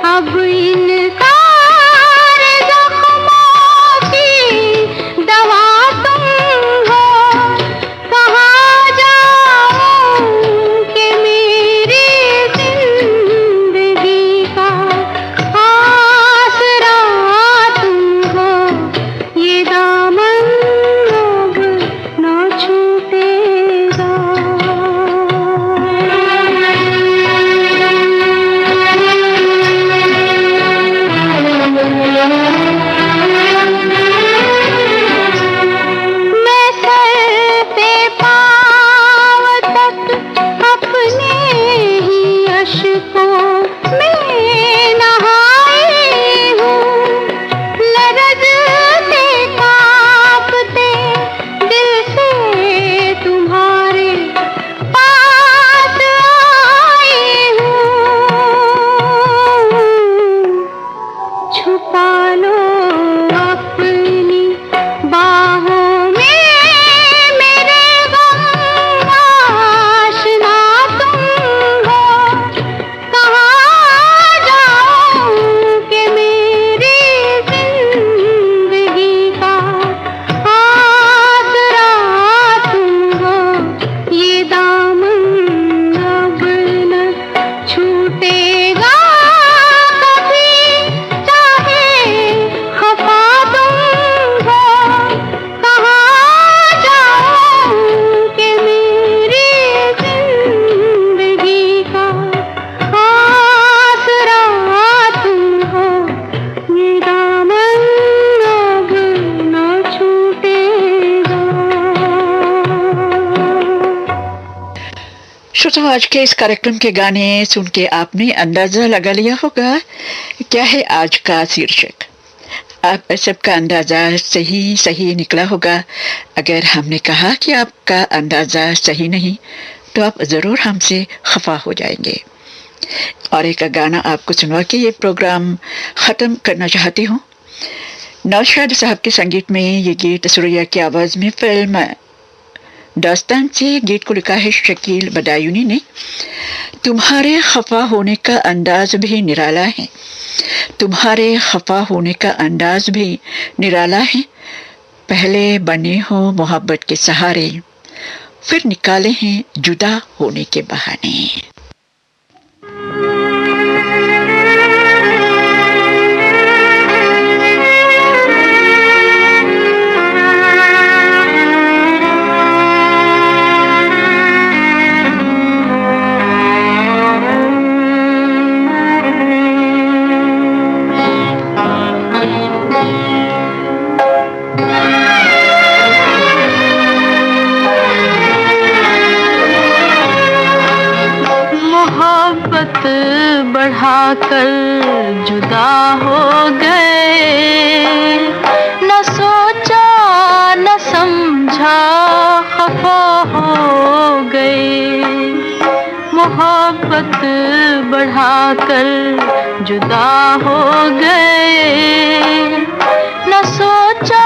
अब इनकार जख्मों की दवा तुम हो, कहाँ जाऊं कि मेरी जिंदगी का आसरा तुम हो, ये दामन अब न छूटेगा। मैं सर पे पाँव तक अपने ही अश्कों में नहाई हूँ, लरज़ते काँपते दिल से तुम्हारे पास आई हूँ, छुपा लो अपनी बाहों में मेरे गम, आशना तुम हो, कहाँ जाऊं कि मेरी जिंदगी का आसरा तुम हो, ये दामन अब न छूटेगा कभी, चाहे खफा तुम हो, कहाँ जाऊं कि मेरी जिंदगी का आसरा तुम हो, ये दामन अब न छूटेगा। श्रोताओ, आज के इस कार्यक्रम के गाने सुन के आपने अंदाजा लगा लिया होगा क्या है आज का शीर्षक। आप सबका अंदाजा सही निकला होगा। अगर हमने कहा कि आपका अंदाजा सही नहीं तो आप ज़रूर हमसे खफा हो जाएंगे। और एक गाना आपको सुनवा के ये प्रोग्राम ख़त्म करना चाहती हूँ। नौशाद साहब के संगीत में ये गीत सुरैया की आवाज़ में फिल्म दास्तान से गीत को लिखा है शकील बदायूनी ने। तुम्हारे खफा होने का अंदाज भी निराला है, तुम्हारे खफा होने का अंदाज भी निराला है, पहले बने हो मोहब्बत के सहारे, फिर निकाले हैं जुदा होने के बहाने। कर जुदा हो गए, न सोचा न समझा खफा हो गए, मोहब्बत बढ़ाकर जुदा हो गए, न सोचा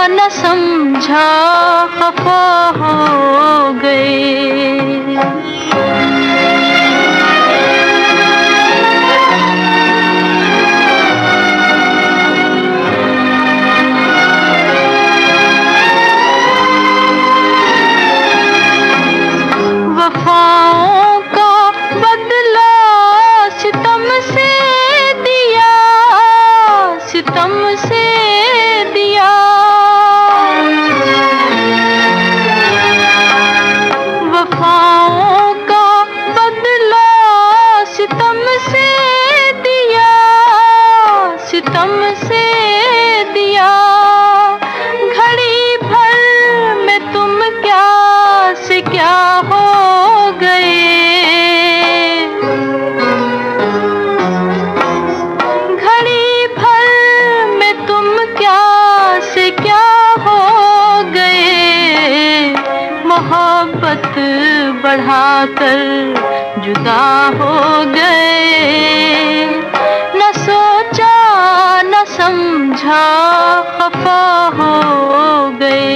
न समझा खफा हो गए। वफाओं का बदला सितम से दिया, सितम से दिया, वफाओं का बदला सितम से दिया, सितम से दिया, घड़ी भर में तुम क्या से क्या हो गए, घड़ी भर में तुम क्या से क्या हो गए, मोहब्बत बढ़ाकर जुदा हो गए, न सोचा न समझा खफा हो गए।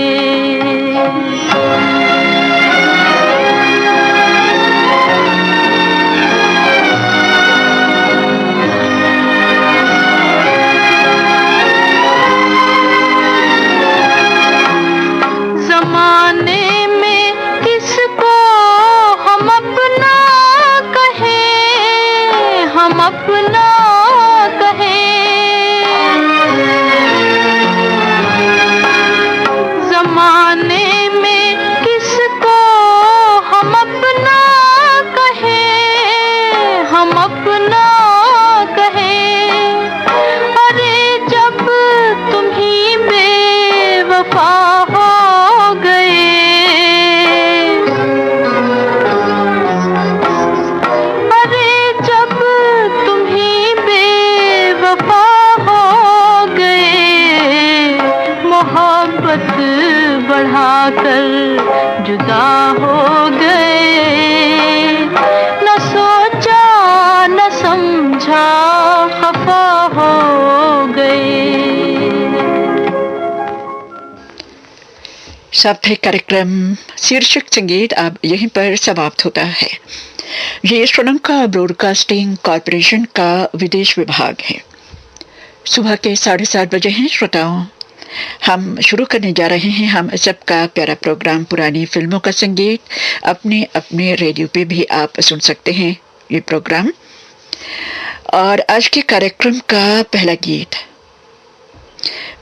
ज़माने में किसको हम अपना कहें, हम अपना कहें, ज़माने में किसको हम अपना कहें, हम अपना कहें, अरे जब तुम ही बेवफा हो गए, अरे जब तुम ही बेवफा हो गए, मोहब्बत बढ़ाकर जुदा हो गए, न सोचा न समझा खफा हो गए। साप्ताहिक कार्यक्रम शीर्षक संगीत अब यहीं पर समाप्त होता है। ये श्रीलंका ब्रॉडकास्टिंग कॉरपोरेशन का विदेश विभाग है। सुबह के 7:30 बजे हैं श्रोताओं। हम शुरू करने जा रहे हैं हम सबका प्यारा प्रोग्राम पुरानी फिल्मों का संगीत। अपने अपने रेडियो पे भी आप सुन सकते हैं ये प्रोग्राम। और आज के कार्यक्रम का पहला गीत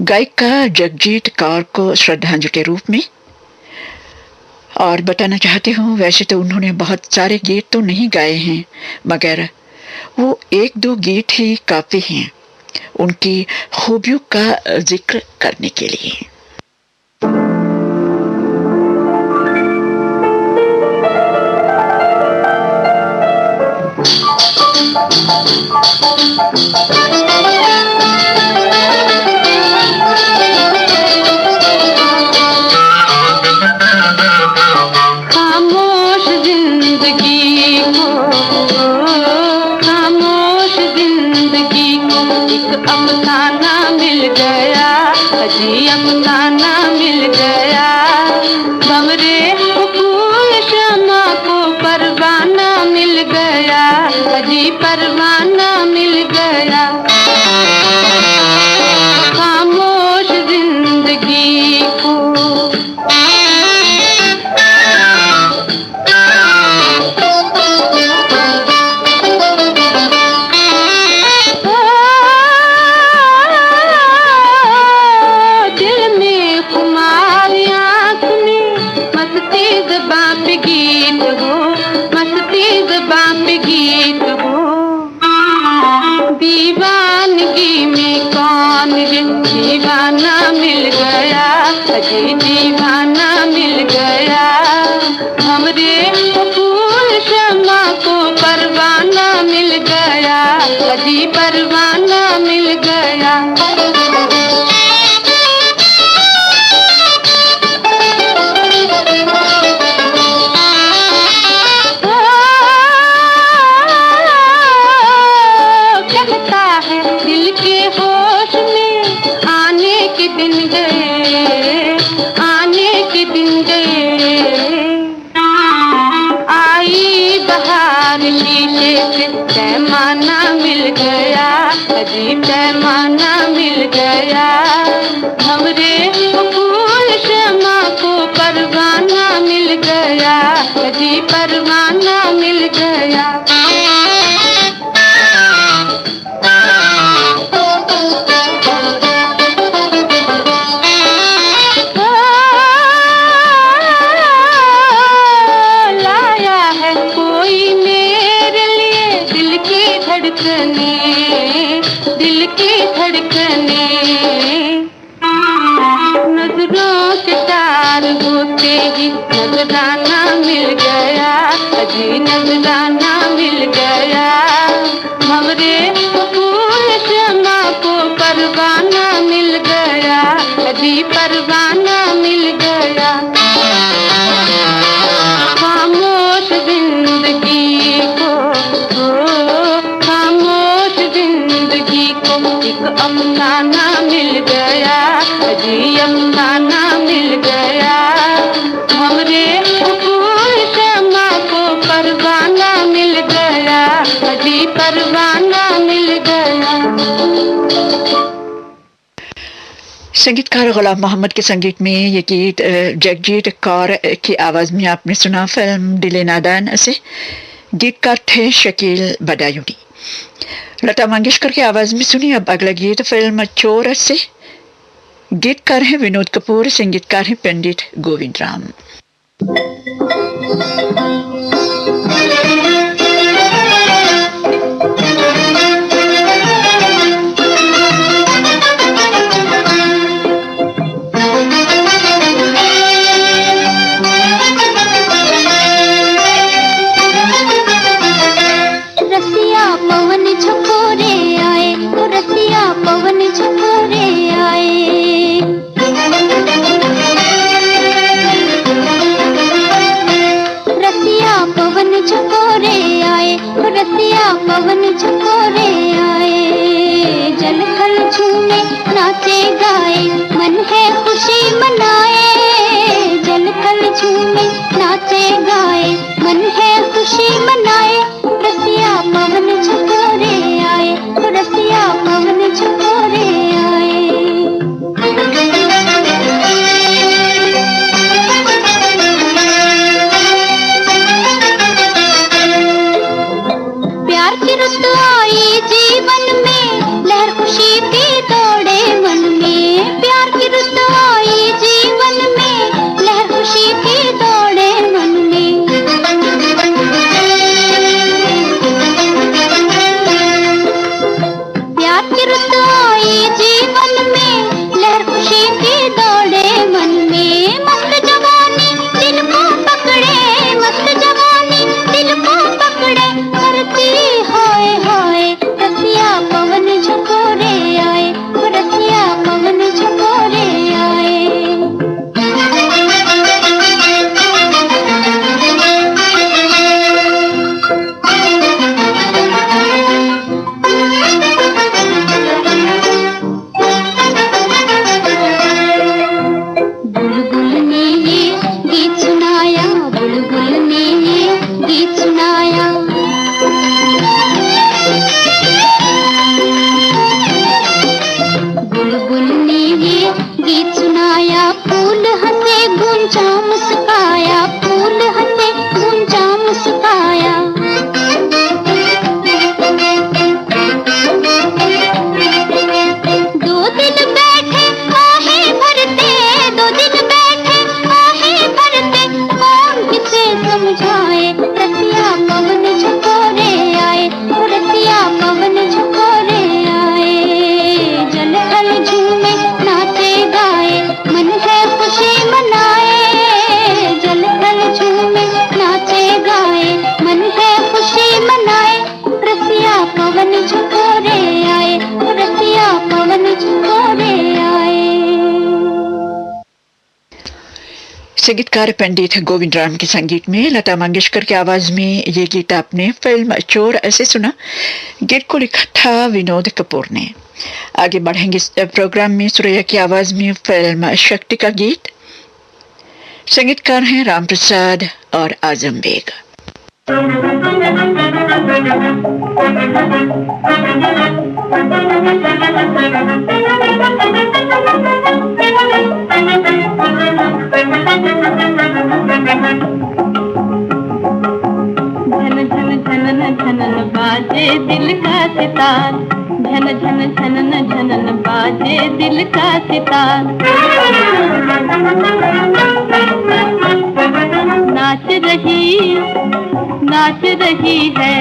गायिका जगजीत कौर को श्रद्धांजलि के रूप में। और बताना चाहती हूँ वैसे तो उन्होंने बहुत सारे गीत तो नहीं गाए हैं, मगर वो 1-2 गीत ही काफी हैं उनकी खूबियों का जिक्र करने के लिए। खामोश जिंदगी को, खामोश जिंदगी को एक अफसाना मिल गया, अजी अफसाना मिल गया, भंवरे फूल शमा को परवाना मिल गया, अजी परवाना मिल गया। खामोश जिंदगी को गीत हो, मस्ती ज़बां पे गीत हो, दीवानगी में कौन है दीवाना मिल गया, अजी दीवाना मिल गया, हमरे फूल शमा को परवाना मिल गया, अजी परवाना मिल गया। कहता है दिल के होश में आने के दिन गए, आने के दिन गए। आई बहार शीशे से पैमाना मिल गया, अजीब पैमाना मिल गया। हमरे फूल शमा को परवाना मिल गया, अजीब परवाना मिल गया। दिल की धड़कने नजरों के तार होते ही नजराना मिल गया, अजी नजराना मिल गया। हमरे फूल शमा को परवाना मिल गया, अजी परवाना मिल गया। खामोश जिंदगी को एक अफसाना मिल गया, अजी अफसाना मिल गया। हमरे फूल शमा को परवाना मिल गया, अजी परवाना मिल गया। संगीतकार गुलाम मोहम्मद के संगीत में ये गीत जगजीत कौर की आवाज में आपने सुना फिल्म दिल नादान से। गीतकार थे शकील बदायूनी। लता मंगेशकर की आवाज में सुनी अब अगला गीत फिल्म चोर से। गीतकार हैं विनोद कपूर, संगीतकार हैं पंडित गोविंद राम। पवन झकोरे आए, रसिया पवन झकोरे आए, रसिया पवन झकोरे आए। जल थल झूमे नाचे गाए, मन है खुशी मनाए। जल थल झूमे नाचे गाए, मन है खुशी मनाए। रसिया पवन झकोरे आए, रसिया पवन झकोरे आए। प्यार की रुत आई जीवन में, लहर खुशी की दौड़े मन में। प्यार की रुत आई जीवन संगीतकार पंडित गोविंद राम के संगीत में लता मंगेशकर की आवाज में ये गीत आपने फिल्म चोर ऐसे सुना। गीत को लिखा था विनोद कपूर ने। आगे बढ़ेंगे इस प्रोग्राम में सुरैया की आवाज में फिल्म शक्ति का गीत। संगीतकार हैं राम प्रसाद और आजम बेग। झनन बाजे दिल का सितार, झन झन झनन झनन बाजे दिल का सितार। नाच रही है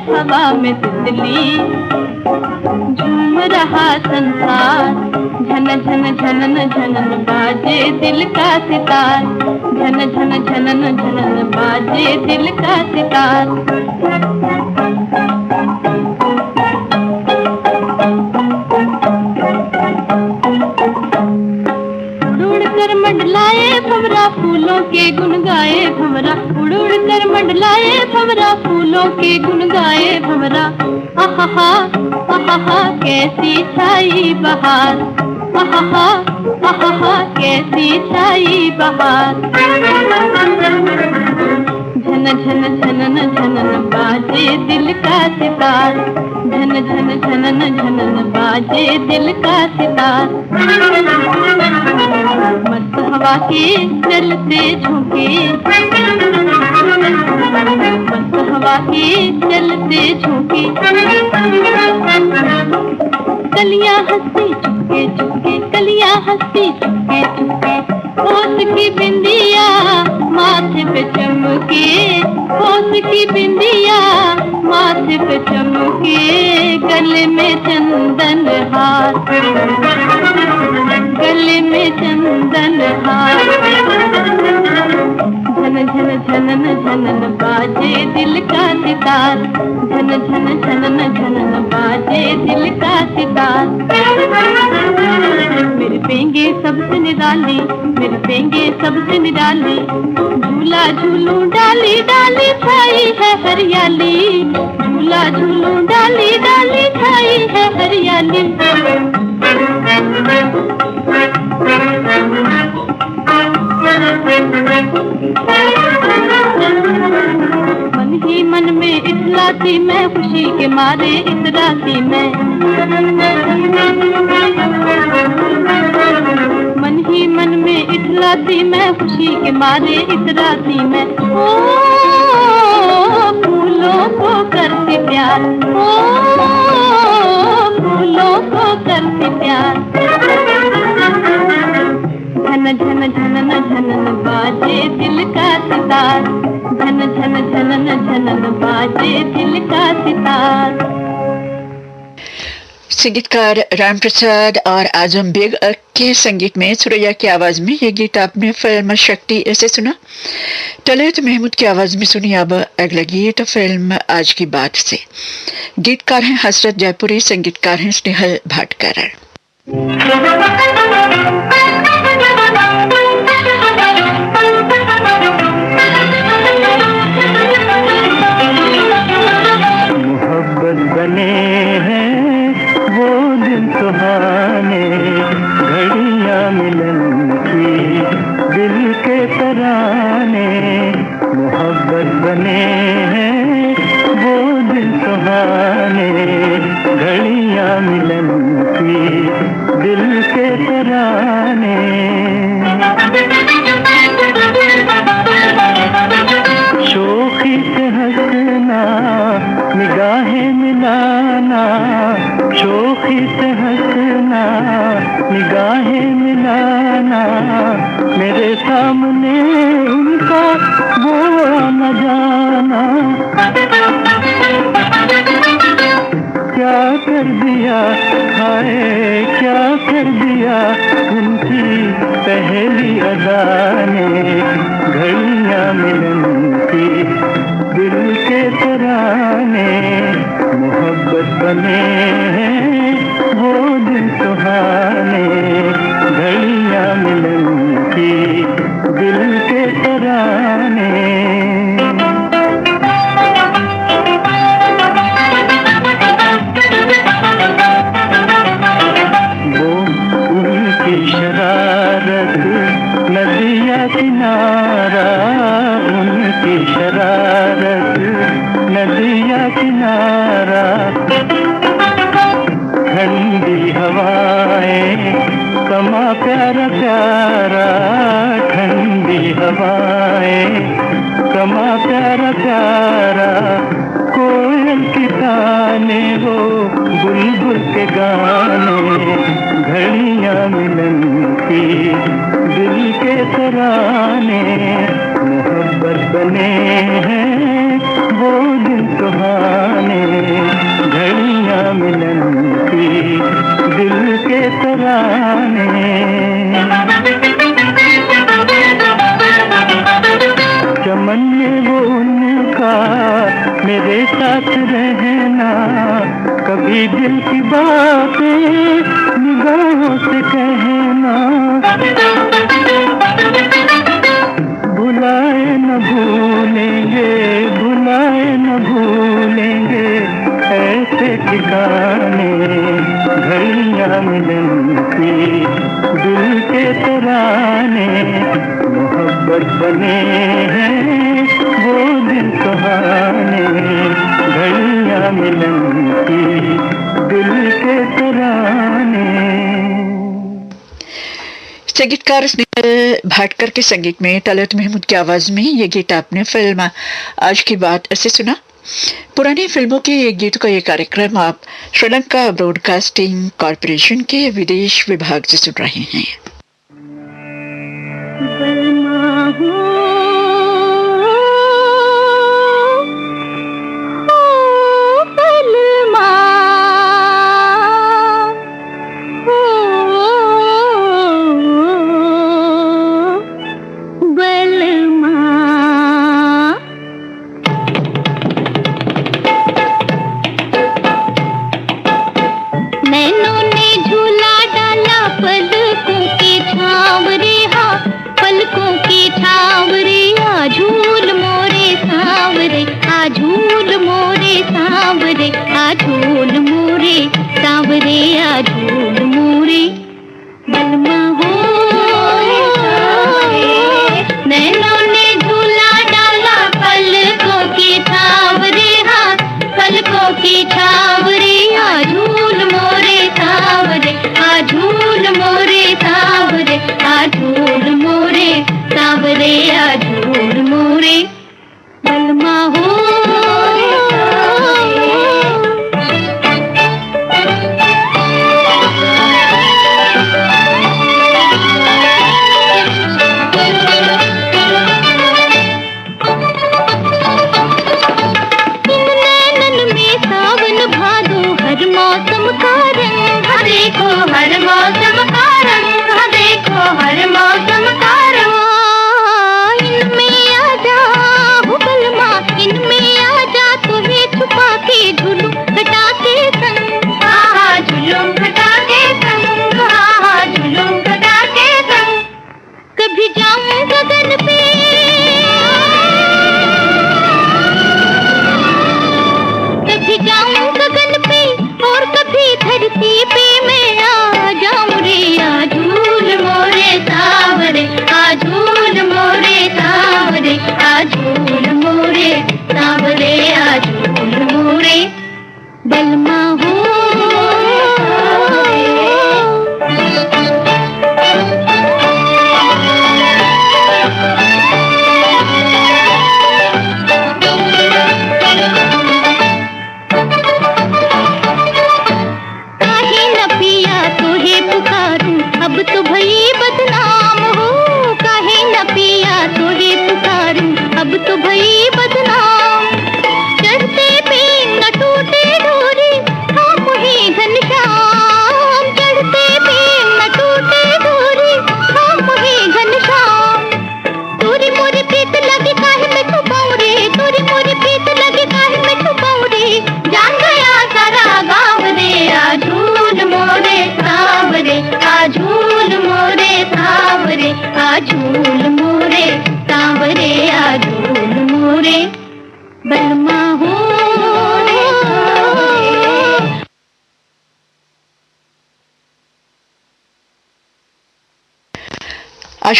हवा में तितली, झूम रहा संसार। झन झन झनन झनन बाजे दिल का सितार, झन झन झनन झनन बाजे दिल का सितार। उड़ कर मंडलाए भंवरा फूलों के गुन गाए भंवरा, उड़ उड़ कर मंडलाए भंवरा फूलों के गुन गाए भंवरा। आहा आहा कैसी छाई बहार, आहा आहा कैसी छाई बहार। झन झन झनन झनन बाजे दिल का सितार, झन झन झनन झनन बाजे दिल का सितार। मस्त हवा के चलते झोंके, मस्त हवा के चलते झोंके। कलियां हंसती चुपके चुपके, कलियां हंसती चुपके चुपके। होश की बिंदिया माथे पे चमके, होश की बिंदिया माथे पे चमके। गले में चंदन हार, गले में चंदन हार। झन झन झनन झनन बाजे दिल का सितार, झन झन झनन झनन बाजे दिल का सितार। मेरे पेंगे सबसे निराली, मेरे पेंगे सबसे निराली। झूला झूलूं डाली डाली छाई है हरियाली, झूला झूलूं डाली डाली छाई है हरियाली। मन ही मन में इतलाती मैं, खुशी के मारे इतराती मैं। मन ही मन में इतलाती मैं, खुशी के मारे इतराती मैं। ओ फूलों को करती प्यार, ओ फूलों को करती प्यार। झन झन झनन झनन बाजे दिल का सितार, झन झन झनन झनन बाजे दिल का सितार। संगीतकार राम प्रसाद और आजम बेग के संगीत में सुरैया की आवाज में ये गीत आपने फिल्म शक्ति ऐसे सुना। तलत महमूद की आवाज में सुनी अब अगला गीत फिल्म आज की बात से। गीतकार हैं हसरत जयपुरी, संगीतकार हैं स्नेहल भाटकर। मोहब्बत बने हैं वो दिन सुहाने, घड़ियां मिलन की दिल के तराने। मोहब्बत बने हैं वो दिन सुहाने, घड़ियां मिलन की दिल के तराने। शोखी से हंसना, निगाहें मिलाना, शोखी से हंसना, निगाहें मिलाना। मेरे सामने उनका वो न जाना। क्या कर दिया हाय, क्या कर दिया उनकी पहली अदा ने। घड़ियां मिलन की दिल के तराने। मोहब्बत बने हैं वो दिन सुहाने, घड़ियां मिलन किनारा उनकी शरारत नदिया किनारा ठंडी हवाएं कमा प्यारा प्यारा ठंडी हवाएं कमा प्यारा प्यारा कोयल की ताने हो बुलबुल के गाने घड़ियां मिलन की दिल के तराने मोहब्बत बने हैं वो दिन सुहाने घड़ियां मिलन की दिल के तराने चमन में वो उनका मेरे साथ रहना कभी दिल की बातें निगाहों से कहना भुलाए न भूलेंगे भुलाए न भूलेंगे ऐसे ठिकाने घड़ियां मिलन की दिल के तराने मोहब्बत बने हैं वो दिन सुहाने घड़ियां मिलन की दिल के तराने। संगीतकार स्नेहल भाटकर के संगीत में तलत महमूद की आवाज में ये गीत आपने फिल्म आज की बात ऐसे सुना। पुरानी फिल्मों के गीतों का ये कार्यक्रम आप श्रीलंका ब्रॉडकास्टिंग कॉरपोरेशन के विदेश विभाग से सुन रहे हैं।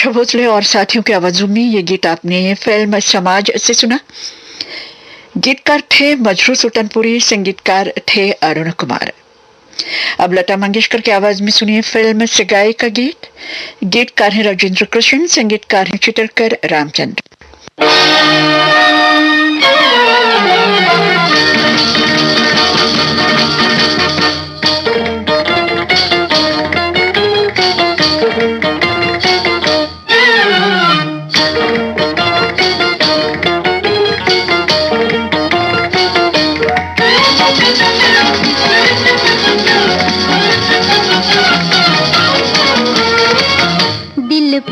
आशा भोसले और साथियों की आवाजों में ये गीत आपने फिल्म समाज से सुना। गीतकार थे मजरू सुल्तानपुरी, संगीतकार थे अरुण कुमार। अब लता मंगेशकर की आवाज में सुनिए फिल्म सगाई का गीत। गीतकार हैं राजेंद्र कृष्ण, संगीतकार हैं चित्रकर रामचंद्र।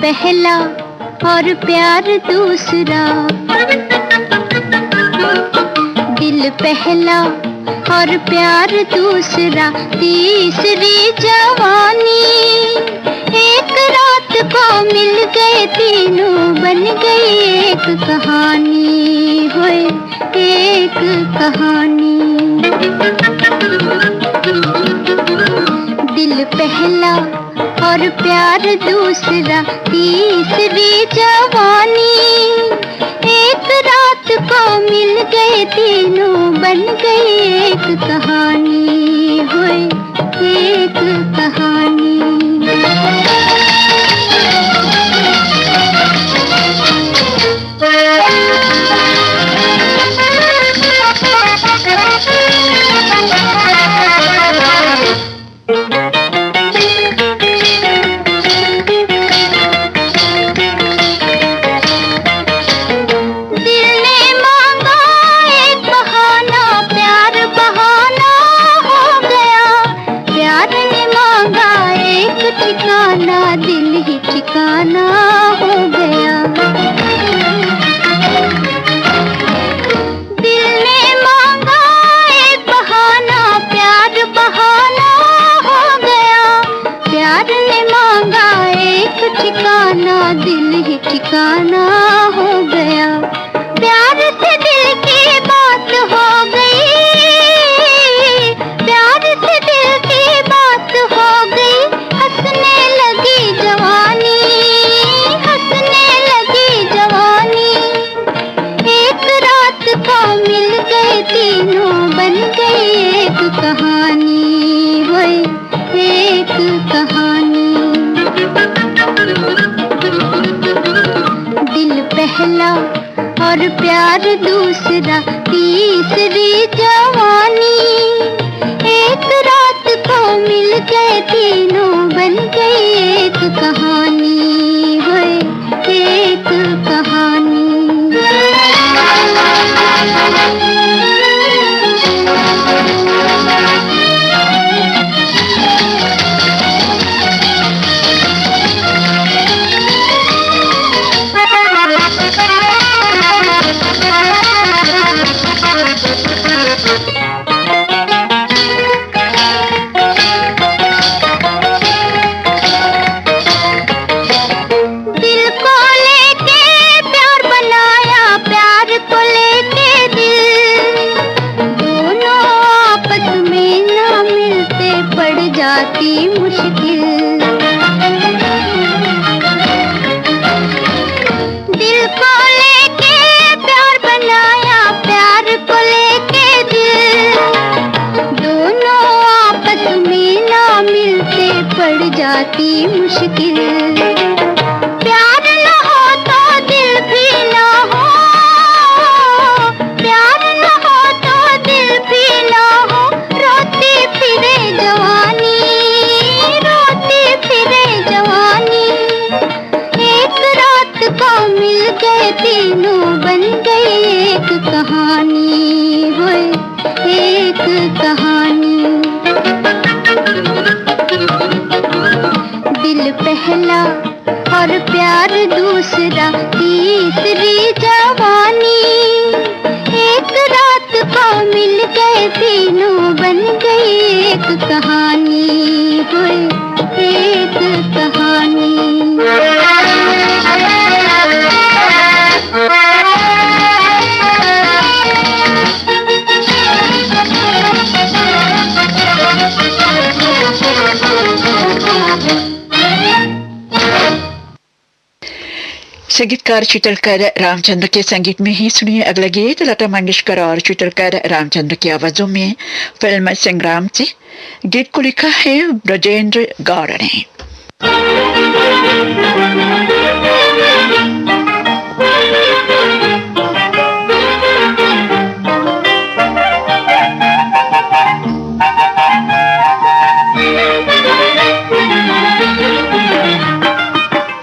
पहला और प्यार दूसरा, दिल पहला और प्यार दूसरा, तीसरी जवानी। एक रात को मिल गए तीनों, बन गई एक कहानी, होए एक कहानी। दिल पहला और प्यार दूसरा, तीसरी जवानी। एक रात को मिल गए तीनों, बन गई एक कहानी, होए एक कहानी। ठिकाना हो गया, प्यार से दिल की बात हो गई, प्यार से दिल की बात हो गई। हंसने लगी जवानी, हंसने लगी जवानी। एक रात को मिल गए तीनों, बन गई एक कहानी, वही एक कहानी। दिल पहला और प्यार दूसरा, तीसरी जवानी। एक रात को मिल गए तीनों, बन गई एक कहानी, होए एक कहानी। मुश्किल, प्यार न हो तो दिल भी न हो, प्यार न हो तो दिल भी न हो। रोती फिरे जवानी, रोती फिरे जवानी। एक रात को मिल गए तीनों, बन गई एक कहानी, होए एक कहानी। दिल पहला और प्यार दूसरा, तीसरी जवानी। एक रात को मिल गए तीनों, बन गई एक कहानी, होए एक कहानी। संगीतकार चित्रकार रामचंद्र के संगीत में ही सुनिए अगला गीत लता मंगेशकर और चित्रकार रामचंद्र की आवाजों में फिल्म संग्राम से। गीत को लिखा है ब्रजेंद्र गौड़ ने।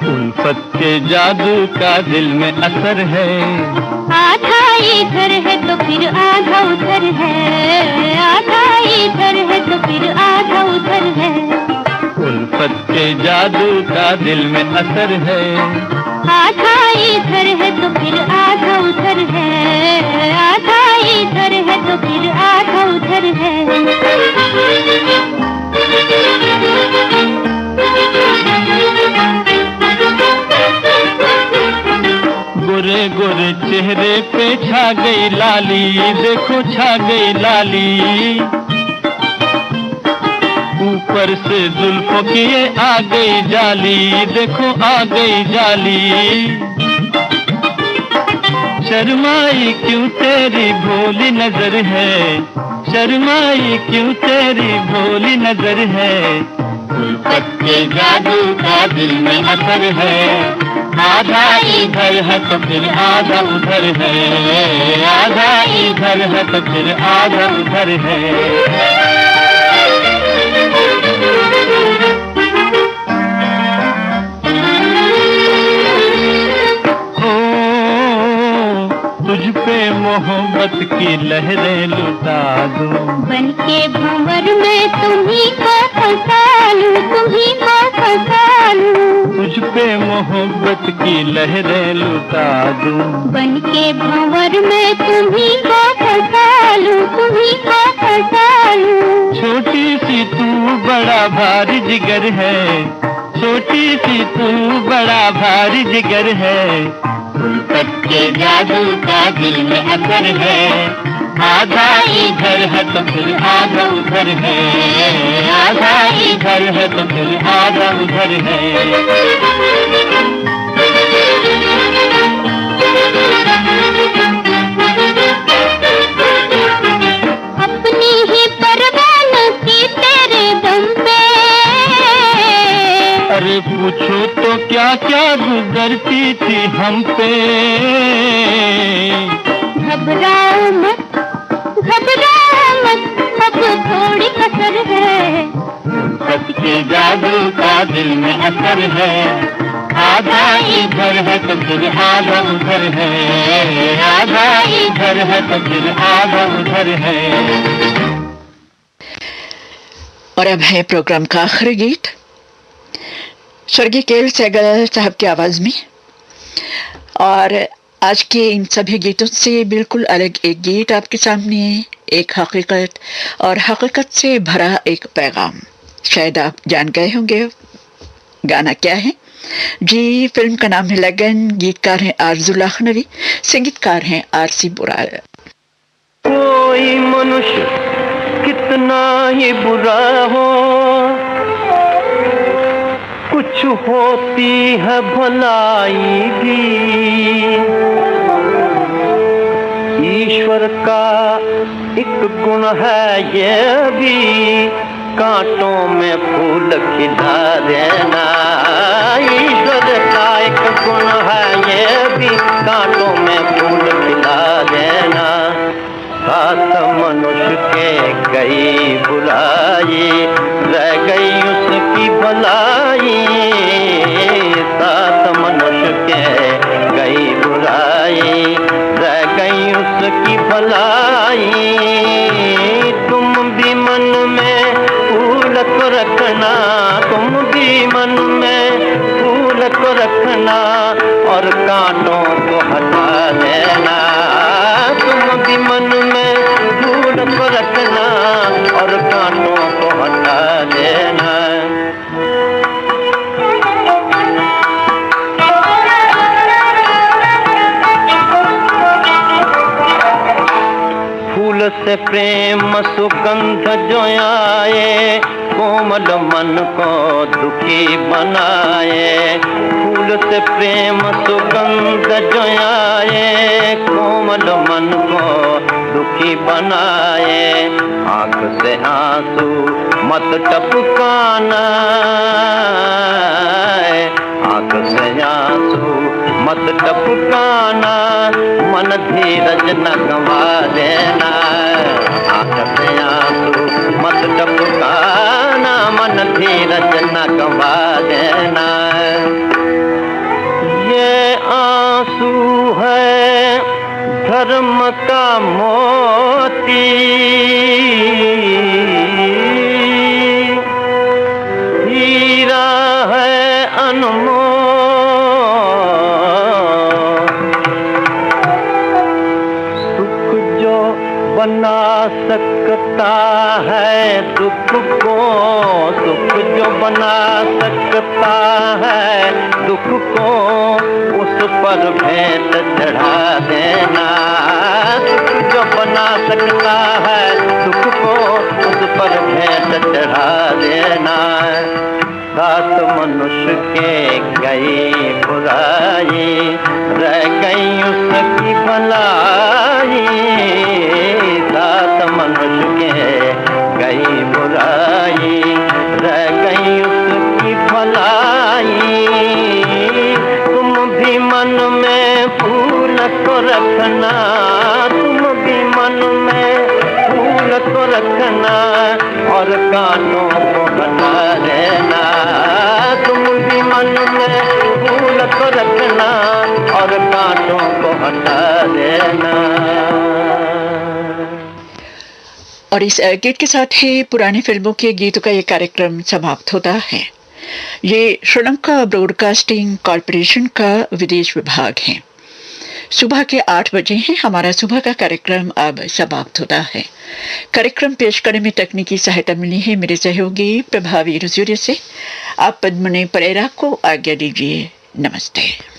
उल्फत के जादू का दिल में असर है, आधा इधर है तो फिर आधा उधर है, आधा इधर है तो फिर आधा उधर है। उल्फत के जादू का दिल में असर है, आधा इधर है तो फिर आधा उधर है, आधा इधर है तो फिर आधा उधर है। गोरे गोरे चेहरे पे छा गई लाली, देखो छा गई लाली। ऊपर से जुल्फों की ये आ गई जाली, देखो आ गई जाली। शर्माई क्यों तेरी भोली नजर है, शर्माई क्यों तेरी भोली नजर है। उल्फत के जादू का दिल में असर है, आधा इधर है तो फिर आधा उधर है, आधा इधर है तो फिर आधा उधर है। तुझ पे मोहब्बत की लहरें लुटा दूं, बन के भंवर में तुम्ही को फंसा लूं, तुम्ही को फंसा लूं। तुझ पे मोहब्बत की लहरें लुटा दूं, बन के भंवर में तुम्ही को फंसा लूं, तुम्ही को फंसा लूं। छोटी सी तू बड़ा भारी जिगर है, छोटी सी तू बड़ा भारी जिगर है। उल्फत के जादू का दिल में असर है, आधा इधर है तो फिर आधा उधर है, आधा इधर है तो फिर आधा उधर है। अपनी ही परवान की तेरे दम पे, अरे पूछो तो क्या क्या गुजरती थी हम पे। घबराओ मत, घबराओ मत, अब थोड़ी कसर है। उल्फत के जादू का दिल में असर है, आधा इधर है तो फिर आधा उधर है, आधा इधर है तो फिर आधा उधर है। और अब है प्रोग्राम का आखिरी गीत स्वर्गीय केएल सहगल साहब की आवाज में। और आज के इन सभी गीतों से बिल्कुल अलग एक गीत आपके सामने, एक हकीकत और हकीकत से भरा एक पैगाम। शायद आप जान गए होंगे गाना क्या है जी। फिल्म का नाम है लगन, गीतकार हैं आरज़ू लखनवी, संगीतकार हैं आरसी बुराल। कोई मनुष्य कितना ही बुरा हो, कुछ होती है भलाई भी। ईश्वर का एक गुण है ये भी, कांटों में फूल खिला देना। ईश्वर का एक गुण है ये भी, कांटों में फूल खिला देना। सात मनुष्य के गई बुराई, रह गई उसकी भलाई। सात मनुष्य के गई बुराई, रह गई उसकी भलाई। तुम भी मन में फूल को रखना, तुम भी मन में फूल को रखना, और कांटों को हटा देना। तुम भी मन में फूल को रखना, और कांटों को हटा देना। फूल से प्रेम सुगंध जो आए, कोमल मन को दुखी बनाए। फूल फूल से प्रेम सुगंध जो आए, कोमल मन को दुखी बनाए। आंख से आंसू मत टपकाना, आंख से आंसू मत टपकाना, मन धीरज न गंवा देना। आंख से आंसू मत टपकाना, मन धीरज न गंवा देना। ये आंसू है धर्म का मोती, हीरा है अनमोल। सुख जो बना सकता है दुख को, सुख जो बना सकता है दुख को, उस पर भेंट चढ़ा देना। सुख जो बना सकता है दुख को, उस पर भेंट चढ़ा देना। साथ मनुष्य के गई बुराई, रह गई उसकी भलाई। साथ मनुष्य के गई बुराई, रह गई उसकी भलाई। तुम भी मन में फूल को रखना, तुम भी मन में फूल को रखना, और कांटों को हटा देना। तुम भी मन में फूल को रखना, और कांटों को हटा देना। और इस गीत के साथ ही पुरानी फिल्मों के गीतों का ये कार्यक्रम समाप्त होता है। ये श्रीलंका ब्रॉडकास्टिंग कॉरपोरेशन का विदेश विभाग है। सुबह के 8 बजे हैं। हमारा सुबह का कार्यक्रम अब समाप्त होता है। कार्यक्रम पेश करने में तकनीकी सहायता मिली है मेरे सहयोगी प्रभावी रजूरी से। आप पद्मनी परेरा को आज्ञा दीजिए। नमस्ते।